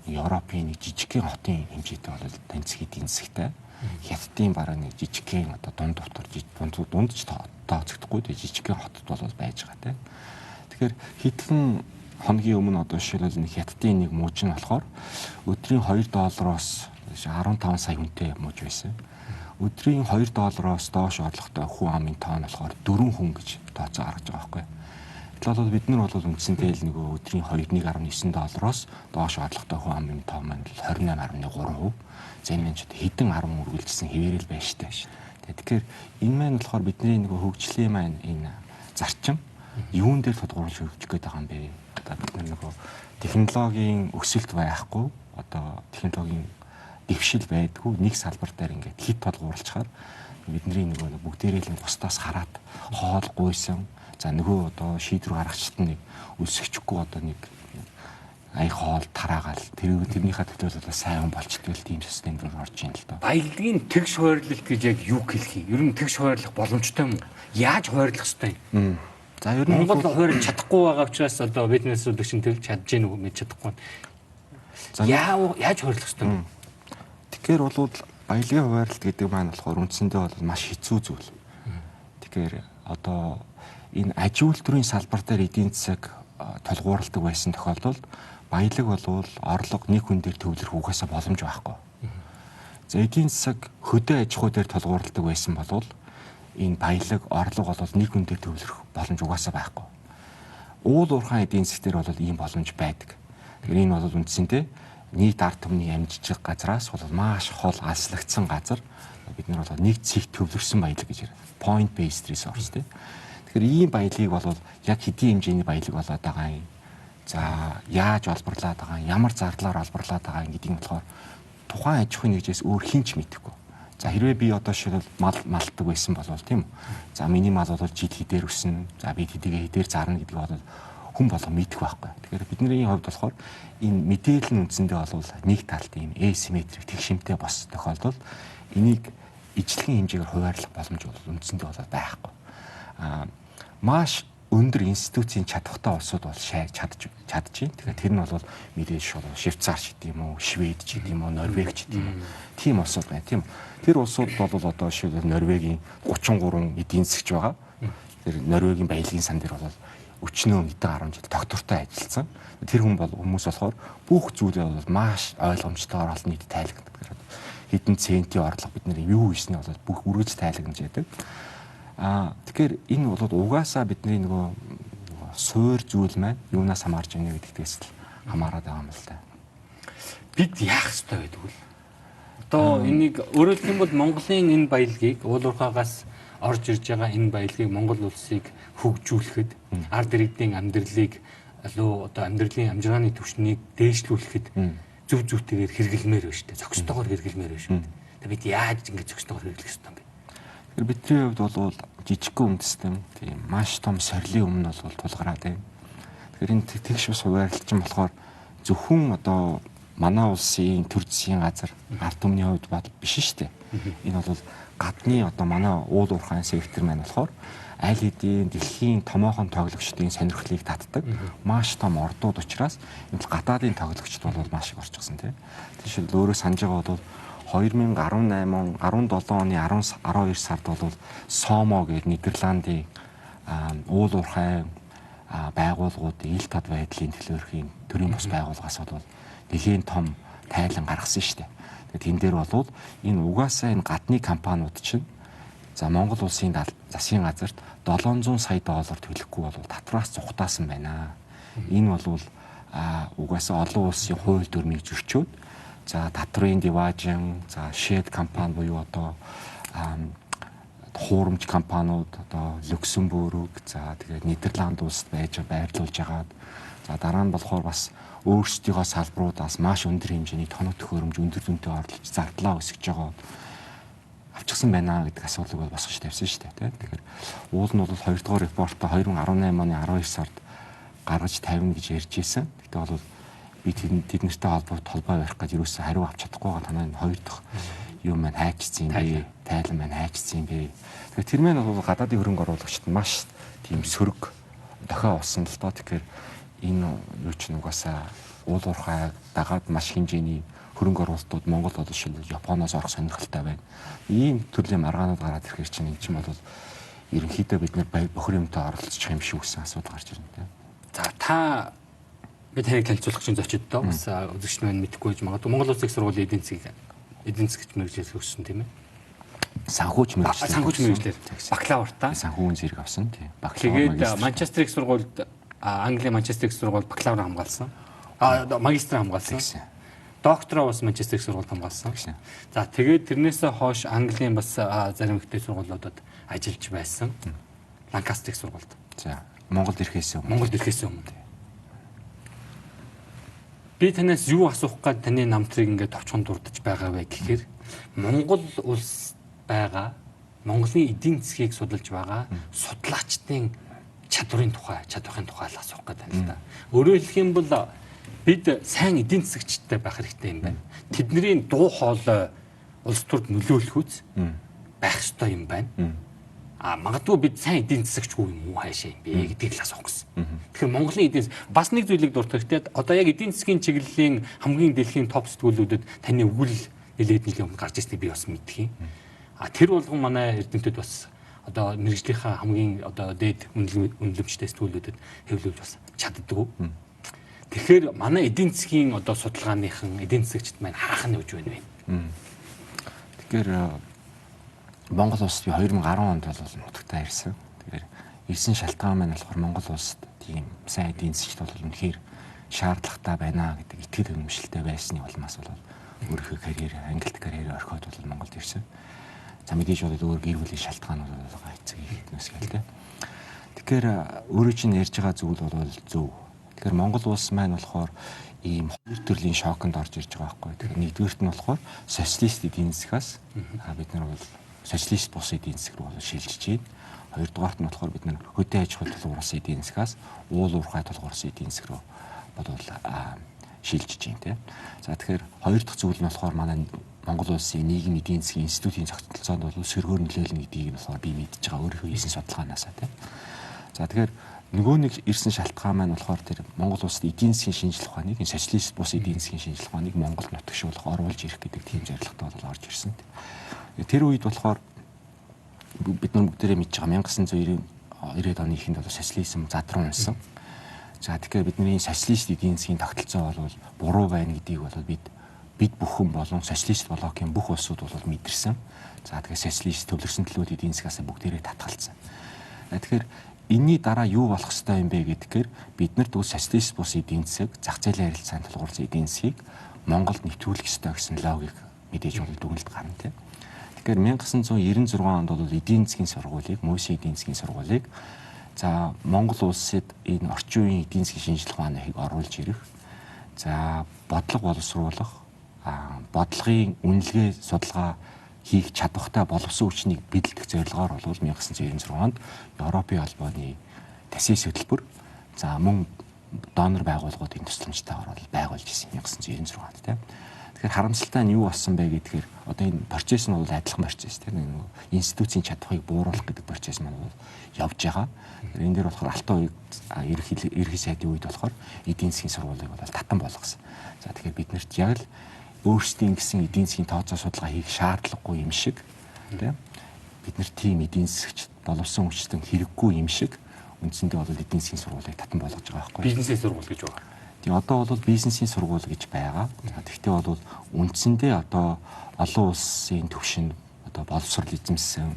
Европын нэг жижигхэн хотын хэмжээтэй бол тэнцэх эдийн засагтай. Хятадын бараг нэг жижигхэн одоо дунд дотор дундч тооцогдохгүй дээ жижигхэн хотод бол байж байгаа тийм. Тэгэхээр хэдхэн хоногийн өмнө одоо жишээлбэл нэг хятадын нэг мууж нь болохоор өдрийн $2-оос 15 сая хүнтэй мууж байсан. Өдрийн $2-оос доош орлоготой хүн амын тоон болохоор 4 хүн гэж тооцоо гаргаж байгаа байхгүй. Тэгэхээр бол бид нар бол үндсэндээ л нөгөө өдрийн $1.9-оос доош орлоготой хүн амын тоон маань 28.3%. За энэ ч хэдэн 10 үргэлжилсэн хэвээрэл байна штэ. Тэгэхээр энэ маань болохоор бидний нөгөө хөгжлийн маань энэ зарчим юун дээр тодорхойлж хөгжих гээд байгаа юм бэ? Одоо бид нөгөө технологийн өсөлт байхгүй, одоо технологийн дэвшил байдгүй нэг салбар дээр ингээд хит толгуурлцахаар бидний нөгөө бүгдээрээ л бусдаас хараад хоол гуйсан. За нөгөө одоо шийдвэр гаргачд нэг өсөхгүй одоо нэг ая хоол тараагаал тэрнийхээ төлөө сайн болчтой л тийм систем рүү орж ийн л доо. Баялагын тэгш хуваарлалт гэж яг юу хэлэх юм? Ер нь тэгш хуваарлах боломжтой юм уу? Яаж хуваарлах ёстой юм? За ер нь Монгол хуваарлах чадахгүй байгаа учраас одоо бизнес үдгшин төлж чадж гэнэ үү мэд чадахгүй. Яаж хуваарлах ёстой юм? Тэгэхээр бол баялагын хуваарлалт гэдэг маань болохоор үндсэндээ бол маш хэцүү зүйл. Тэгэхээр одоо энэ аж үйлдвэрийн салбар дээр эдийн засаг толгуурладаг байсан тохиолдолд баялаг болвол орлого нэг хүн дээр төвлөрөх угаасаа боломж байхгүй. За эдийн засаг хөдөө аж ахуй дээр толгуурладаг байсан бол энэ баялаг орлого бол нэг хүн дээр төвлөрөх боломж угаасаа байхгүй. Уул уурхайн эдийн засаг дээр бол ийм боломж байдаг. Тэгэхээр энэ бол үндсэндээ нийт ард түмний амжиж газраас бол маш хол алслагдсан газар бид нар бол нэг цэг төвлөрсөн баялаг гэж яриад point based resource тийм. Тэгэхээр ийм баялагийг бол яг хэдийн хэмжээний баялаг болоод байгаа юм. За яаж олборлаад байгаа юм, ямар зардлаар олборлаад байгаа юм гэдгийг болохоор тухайн аж ахуйн нэгжээс өөр хинч мэдэхгүй. За хэрвээ би одоо жишээлбэл мал малдаг байсан бол тийм үү. За миний мал бол жил хэдээр өснө. За би хэдийгээ хэдээр зарна гэдгийг бол хүн болго мэдэх байхгүй. Тэгэхээр бидний хувьд болохоор энэ мэдээлэл нь үндсэндээ бол нэг талд ийм asymmetric тэгшимтэй бос тохиолдолд энийг ижлэхэн хэмжээгээр хуваарлах боломж бол үндсэндээ бол байхгүй. Маш өндөр институцийн чадвартай улсууд бол чадж байна. Тэгэхээр тэр нь бол мэдээж Швейцар ч гэдэг юм уу, Швед ч гэдэг юм уу, Норвег ч гэдэг юм уу. Тийм улсууд байна, тийм. Тэр улсууд бол одоо жишээлбэл Норвегийн 33 эдийн засгч байгаа. Тэр Норвегийн баялагын сан дээр бол өчнөө мэдээ 10 жил доктортой ажилласан. Тэр хүн бол хүмүүс болохоор бүх зүйлээ бол маш ойлгомжтойгоор олон нийтэд тайлбарладаг. Хэдэн центийн орлого бид нэр юу хийснээ бол бүх үргэлж тайлагнаж яадаг. Тэгэхээр энэ бол угаасаа бидний нөгөө суур зүйл маань юунаас хамаарч байна гэдэгтээс л хамаарат байгаа юм л та. бид яах ёстой байдаг вэ? Одоо энийг өөрөөр хэлбэл бол Монголын энэ баялагийг уул уурхаагаас орж ирж байгаа энэ баялагийг Монгол улсыг хөгжүүлэхэд ард иргэдийн амьдралыг одоо амьдралын амжиргааны түвшнийг дээшлүүлэхэд зөв зүйтэйгээр хэрэглэмээр байна шүү дээ. Зохистойгоор хэрэглэмээр байна шүү дээ. Тэгээд бид яаж ингэж зохистойгоор хэрэглэх ёстой юм бэ? Тэгэхээр бидний хувьд бол жижигхэн үндэстэм тийм маш том сорилын өмнө бол тулгараад байна. Тэгэхээр энэ тэгш бас хуваарлалчин болохоор зөвхөн одоо манай улсын төр засгийн газар ард түмний хувьд биш шүү дээ. Энэ бол гадны одоо манай уул уурхайн сектор маань болохоор аль хэдийн дэлхийн томоохон тоглогчдын сонирхлыг татдаг маш том ордууд учраас энэ гадаадын тоглогчд бол маш их орчихсон тийм. Тийш өөрөө санаж байгаа бол 2018 17 оны 12 сард бол Сомо гэдэг Нидерландын уул уурхай байгууллагуудын ил тод байдлын төлөөрхийн төрийн бус байгууллагаас бол нэлийн том тайлан гаргасан шүү дээ. Тэгээд тэн дээр бол энэ угаасаа энэ гадны компаниуд чинь за Монгол улсын засгийн газарт 700 сая доллар төлөхгүй бол татвараас зугатаасан байна. Энэ бол угаасаа олон улсын хууль дүрмийг зөрчөөд за татврын диважин, за шед компани буюу одоо хуурамч компаниуд одоо Люксембург, за тэгээд Нидерланд улсад байрлуулж агаад за дараа нь болохоор бас өөрсдийнхөө салбаруудаас маш өндөр хэмжээний тоног төхөөрөмж өндөр дүнтэй орлож зардлаа өсгөж байгаа авчихсан байна гэдэг асуудлыг бол босгож тавьсан шүү дээ. Тэгэхээр уул нь бол 2 дугаар репортоо 2018 оны 12 сард гаргаж тавина гэж ярьж ирсэн. Тэгтээ бол би тэднэртэй холбоо барих гэж юусэн хариу авч чадахгүй байгаа танаа энэ 2 дахь юм маань хайчсан юм бэ? Тайлан маань хайчсан юм бэ? Тэгэхээр тэр маань бол гадаадын хөрөнгө оруулагчид маш тийм сөрөг дохио авсан л доо. Тэгэхээр энэ юу ч нугасаа уул уурхай дагаад маш хэмжээний хөрөнгө оруулалтууд Монгол бол шил Японоос орох сонирхолтой байна. Ийм төрлийн маргаанууд гараад ирэхээр чинь энэ чинь бол ерөнхийдөө бид нэр бохир юмтай оролцох юм шиг үсэн асуудал гарч ирнэ тийм. За та бид таныг танилцуулах чинь зочид доо бас үзэгч маань мэдэхгүй байж магадгүй Монгол Улсын их сургуулийн эдийн засгч мэргэжлээс өгсөн тийм ээ. Санхүүч мэргэжлэр бакалавртаа санхүүгийн зэрэг авсан тийм. Тэгээд Манчестер их сургуульд Английн Манчестер их сургуульд бакалавр хамгаалсан. Магистр хамгаалсан. Доктороо бас Манчестер их сургуульд хамгаалсан. За тэгээд тэрнээсээ хойш Английн бас зарим ихтэй сургуулиудад ажиллаж байсан. Ланкастер их сургуульд. За Монголд ирэхээс өмнө. Би танаас юу асуух гээд таны намтрыг ингээд товчхон дурдж байгаа вэ гэхээр Монгол улс байгаа Монголын эдийн засгийг судалж байгаа судлаачдын чадвархын тухай л асуух гээд байна л да. Өөрөөр хэлэх юм бол бид сайн эдийн засагчтай байх хэрэгтэй юм байна. Тэдний дуу хоолой улс төрд нөлөөлөх үз байх ёстой юм байна. Магадгүй бид сайн эдийн засагчгүй юм уу хаашаа юм бэ гэдгийг л асуух гэсэн. Тэгэхээр Монголын эдийн бас нэг зүйлийг дурдах хэрэгтэй. Одоо яг эдийн засгийн чиглэлийн хамгийн дэлхийн топ сэтгүүлүүдэд таны өгүүл нэлээд өмнө гарч ирснийг би бас мэдхий. Тэр болгон манай эрдэмтэд бас одоо мэрэгжлийнхаа хамгийн одоо дээд үнэлэмжтэй сэтгүүлүүдэд хэвлүүлж бас чаддгүй. Тэгэхээр манай эдийн засгийн одоо судалгааныхан эдийн засагчд маань хаах нь явж байна вэ? Тэгэхээр Монгол улсад 2010 онд бол нутагтаа ирсэн. Тэгэхээр ирсэн шалтгаан маань болохоор Монгол улсад тийм сайн эдийн засгч бол үнэхээр шаардлагатай байна гэдэг итгэл үнэмшилтэй байсны улмаас бол өөрийнхөө ангилт карьерээ орхиод бол Монголд ирсэн. За мэдээж бол өөр гэр бүлийн шалтгаанууд байгаа эцэг эхнээс гэлтэй. Тэгэхээр өөрөө чинь ярьж байгаа зүйл бол зөв. Тэгэхээр Монгол улс маань болохоор ийм хоёр төрлийн шоконд орж ирж байгаа байхгүй. Тэгэхээр нэгдүгээрт нь болохоор социалист эдийн засгаас бид нар бол социалист бус эдийн засаг руу шилжиж байна. Хоёрдугаарт нь болохоор бид нар хөдөө аж ахуй тулгуурласан эдийн засгаас уул уурхай тулгуурласан эдийн засаг руу бодвол шилжиж байна тийм. За тэгэхээр хоёр дахь зүйл нь болохоор манай Монгол улсын нийгмийн эдийн засгийн институтийн зохицолцоонд бол сөргөөр нөлөөлнө гэдгийг нь болохоор би мэдж байгаа өөрийнхөө хийсэн судалгаанаасаа тийм. За тэгэхээр нөгөө нэг ирсэн шалтгаан маань болохоор тэр Монгол улсад эдийн засгийн шинжилгээ ухааныг энэ социалист бус эдийн засгийн шинжилгээ ухааныг Монгол нутагшуулах оруулж ирэх гэдэг тийм зорилготой бол орж ирсэн. Тэр үед болохоор бид нар бүгдээрээ мэдж байгаа 1990-ад оны эхэнд бол социализм задран унсан. За тэгэхээр бидний социалист эдийн засгийн тогтолцоо бол буруу байна гэдгийг бол бид бүхэн болон социалист блокийн бүх улсууд бол мэдэрсэн. За тэгэхээр социалист төвлөрсөн төлөвлөлт эдийн засгаас бүгдээрээ татгалцсан. Тэгэхээр энэний дараа юу болох ёстой юм бэ гэдгээр бид нар тэгвэл социалист бус эдийн засаг, зах зээлийн харилцаанд тулгуурласан эдийн засгийг Монголд нэвтрүүлэх ёстой гэсэн логик мэдээж бол дүгнэлт гарна тийм. Тэгэхээр 1996 онд бол эдийн засгийн сургуулийг, Мөсийн эдийн засгийн сургуулийг за Монгол улсад энэ орчин үеийн эдийн засгийн шинжилгээ ухааныг оруулж ирэх, за бодлого боловсруулах, бодлогын үнэлгээ судалгаа хийх чадвартай боловсон хүчнийг бэлдэх зорилгоор бол 1996 онд Европын албаны ТАСИС хөтөлбөр за мөн донор байгууллагуудын тусламжтайгаар бол байгуулж ирсэн 1996 онд тийм. Тэгэхээр харамсалтай нь юу болсон бэ гэдгээр одоо энэ процесс нь бол адилхан процесс тийм нэг институцийн чадхыг бууруулах гэдэг процесс маань бол явж байгаа. Энэ дээр болохоор алтан үед ерхий сайдын үед болохоор эдийн засгийн сургуулийг бол татан болгосон. За тэгэхээр бид нарт яг л өөрсдийн гэсэн эдийн засгийн тооцоо судалгаа хийх шаардлагагүй юм шиг тийм бид нар тийм эдийн засгч боловсон хүчтэн хэрэггүй юм шиг үндсэндээ бол эдийн засгийн сургуулийг татан болгож байгаа байхгүй. Бизнесийн сургууль гэж байгаа. Тэгээ одоо бол бизнесийн сургууль гэж байгаа. Тэгэхдээ бол үндсэндээ одоо олон улсын төвшин одоо боловсрол эзэмсэн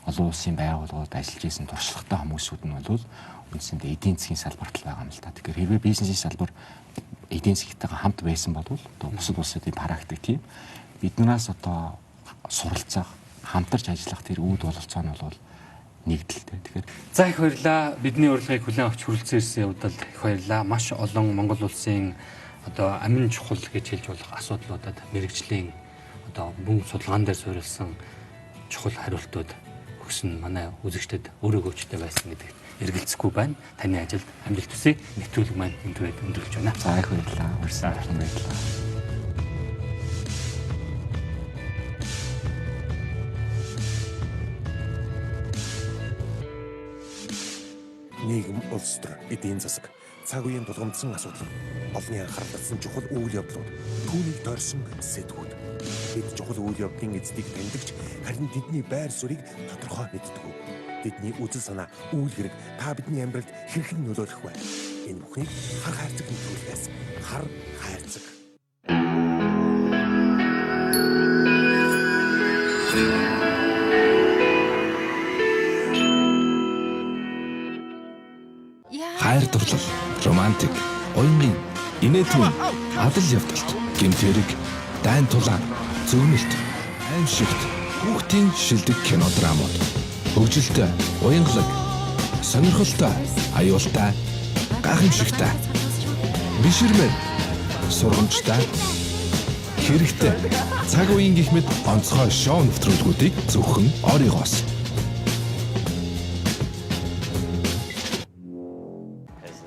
олон улсын байгууллагууд ажиллаж исэн туршлагатай хүмүүсүүд нь бол үндсэндээ эдийн засгийн салбарт л байгаа юм л та. Тэгэхээр хэрвээ бизнесийн салбар эдийн засгтайгаа хамт байсан бол одоо бусад улсуудын практик тийм биднээс одоо суралцах, хамтарч ажиллах тэр үүд бололцоо нь бол нэгдэлтэй. Тэгэхээр За их баярлаа. Бидний урилгыг хүлээн авч хүрэлцэн ирсэн явдал их баярлаа. Маш олон Монгол улсын одоо амин чухал гэж хэлж болох асуудлуудад мэрэгжлийн одоо мөн судалгаан дээр суурилсан чухал хариултууд өгсөн манай үзэгчдэд өөрөө өвчтэй байсан гэдэгт эргэлзэхгүй байна. Таны ажилд амжилт хүсье. Нэвтрүүлэг маань өндөрлөж өндөрлөж байна. за их баярлаа. Урьсан баярлаа. Нийгэм, улс төр, эдийн засаг, цаг үеийн тулгамдсан асуудал, олонний анхаарал татсан чухал үйл явдлууд, түүнийг дорсон сэдвүүд. Бид чухал үйл явдлын эцдийг таньдагч, харин тэдний байр суурийг тодорхой мэддэг. Тэдний үзэл санаа, үйл хэрэг та бидний амьдралд хэрхэн нөлөөлөх вэ? Энэ бүхнийг хар хайрцаг нэвтрүүлгээс хар хайрцаг. Хайр дурлал, романтик, уянгийн, инээдмэн, адал явдалт, гэмтэрэг, дайн тулаан, зөвнөлт, аимшигт, хүүхдийн шилдэг кинодрамууд, хөгжилтэй, уянгалаг, сонирхолтой, аюултай, гайхамшигтай, биширмэн, сургамжтай, хэрэгтэй, цаг үеийн гэх мэт онцгой шоу нэвтрүүлгүүдийг зөвхөн Оригоос.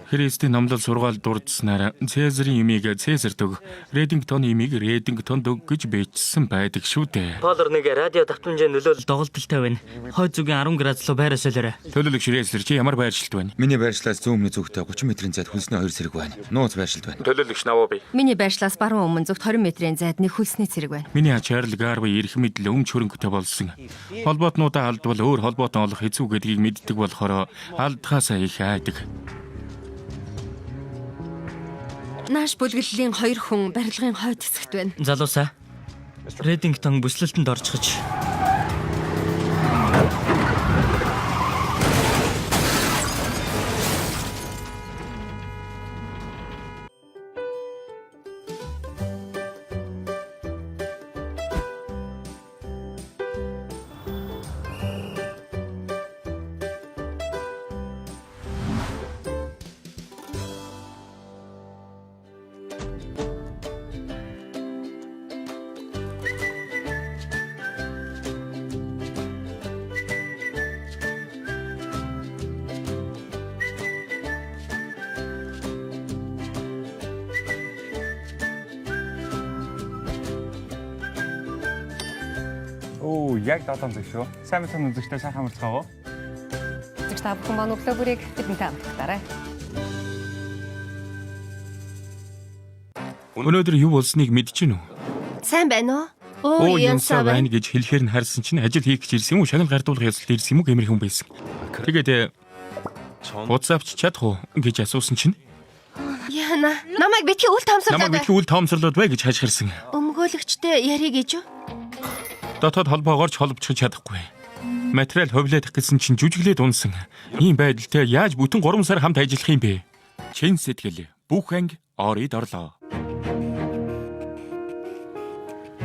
Христийн номлол сургаал дурдсанаар Цезарын юмыг Цезар төг, Редингтон юмыг Редингтон төг гэж бичсэн байдаг шүү дээ. Полор нэг радио давтамжийн нөлөөлөл доголдолтой байна. Хойд зүгийн 10 градус руу байраас солиорой. Төлөөлөх ширээслэр чи ямар байршилт байна? Миний байршлаас зүүн өмнө зүгтээ 30 метрийн зайд хөлсний 2 цэрэг байна. Нууц байршилт байна. Төлөөлөгч Навоби. Миний байршлаас баруун өмнө зүгт 20 метрийн зайд нэг хөлсний цэрэг байна. Миний Чарл Гарвей эрх мэдэл өмч хөрөнгөтэй болсон. Холбоотнуудаа алдвал өөр холбоотон олох хэцүү гэдгийг мэддэг болохоор алдхаасаа их айдаг. Нааш бүлгэллийн 2 хүн барилгын хойд хэсэгт байна. Залуусаа. Редингтон бүслэлтэнд орчихож. Оо, яг 7 цаг шүү. Сайн мэт үзэгчтэй сайхан амарцгаав уу? Үзэгч та бүхэн маань өглөө бүрийг бидэнтэй хамтдаарай. Өнөөдөр юу болсныг мэдчихэв үү? Сайн байна Оо, уу? янсаа байна гэж хэлэхээр нь харсан чинь ажил хийх гэж ирсэн юм уу? Шагнал гардуулах явцад ирсэн юм уу? Гэмэрхэн байсан. Тэгээд WhatsApp-ч чадах уу гэж асуусан чинь Яна, намайг битгий үл таамсарлаад. Намайг битгий үл таамсарлаад бай гэж хашгирсан. Өмгөөлөгчтэй ярих гэж юу? Дотоод холбоогоор ч холбочих чадахгүй. Материал ховлоодох гэсэн чинь жүжиглээд унсан. Ийм байдалтай яаж бүтэн 3 сар хамт ажиллах юм бэ? Чин сэтгэл бүх анги орид орлоо.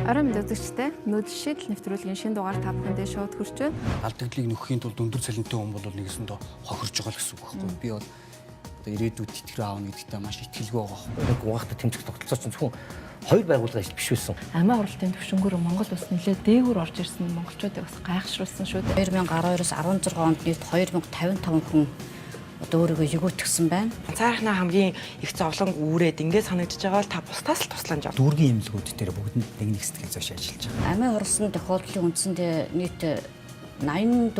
Орой мэд үзэгчтэй нүдшил нэвтрүүлгийн шинэ дугаар та бүхэндээ шууд хүрч байна. Алдагдлыг нөхөхийн тулд өндөр цалинтай хүн бол нэгсэндээ хохирж байгаа л гэсэн үг байхгүй. Би бол одоо ирээдүйд тэтгэр аавна гэдэгтээ маш итгэлгүй байгаа байхгүй. Яг угаахта тэмцэх тогтолцоо чинь зөвхөн хоёр байгууллага ажил биш байсан. Амиа уралтын төвшнгөөр Монгол улс нэлээд дээгүүр орж ирсэн монголчуудыг бас гайхшруулсан шүү дээ. 2012-оос 16 онд нийт 2055 хүн одоо өөрийгөө егөтгсөн байна. Цаархнаа хамгийн их зовлон үүрээд ингээд санагдаж байгаа бол та бусдаас л тусламж авах. Дүүргийн эмнэлгүүд дээр бүгдэнд нэг сэтгэл зүйш ажиллаж байгаа. Амиа урсан тохиолдлын үндсэндээ нийт 84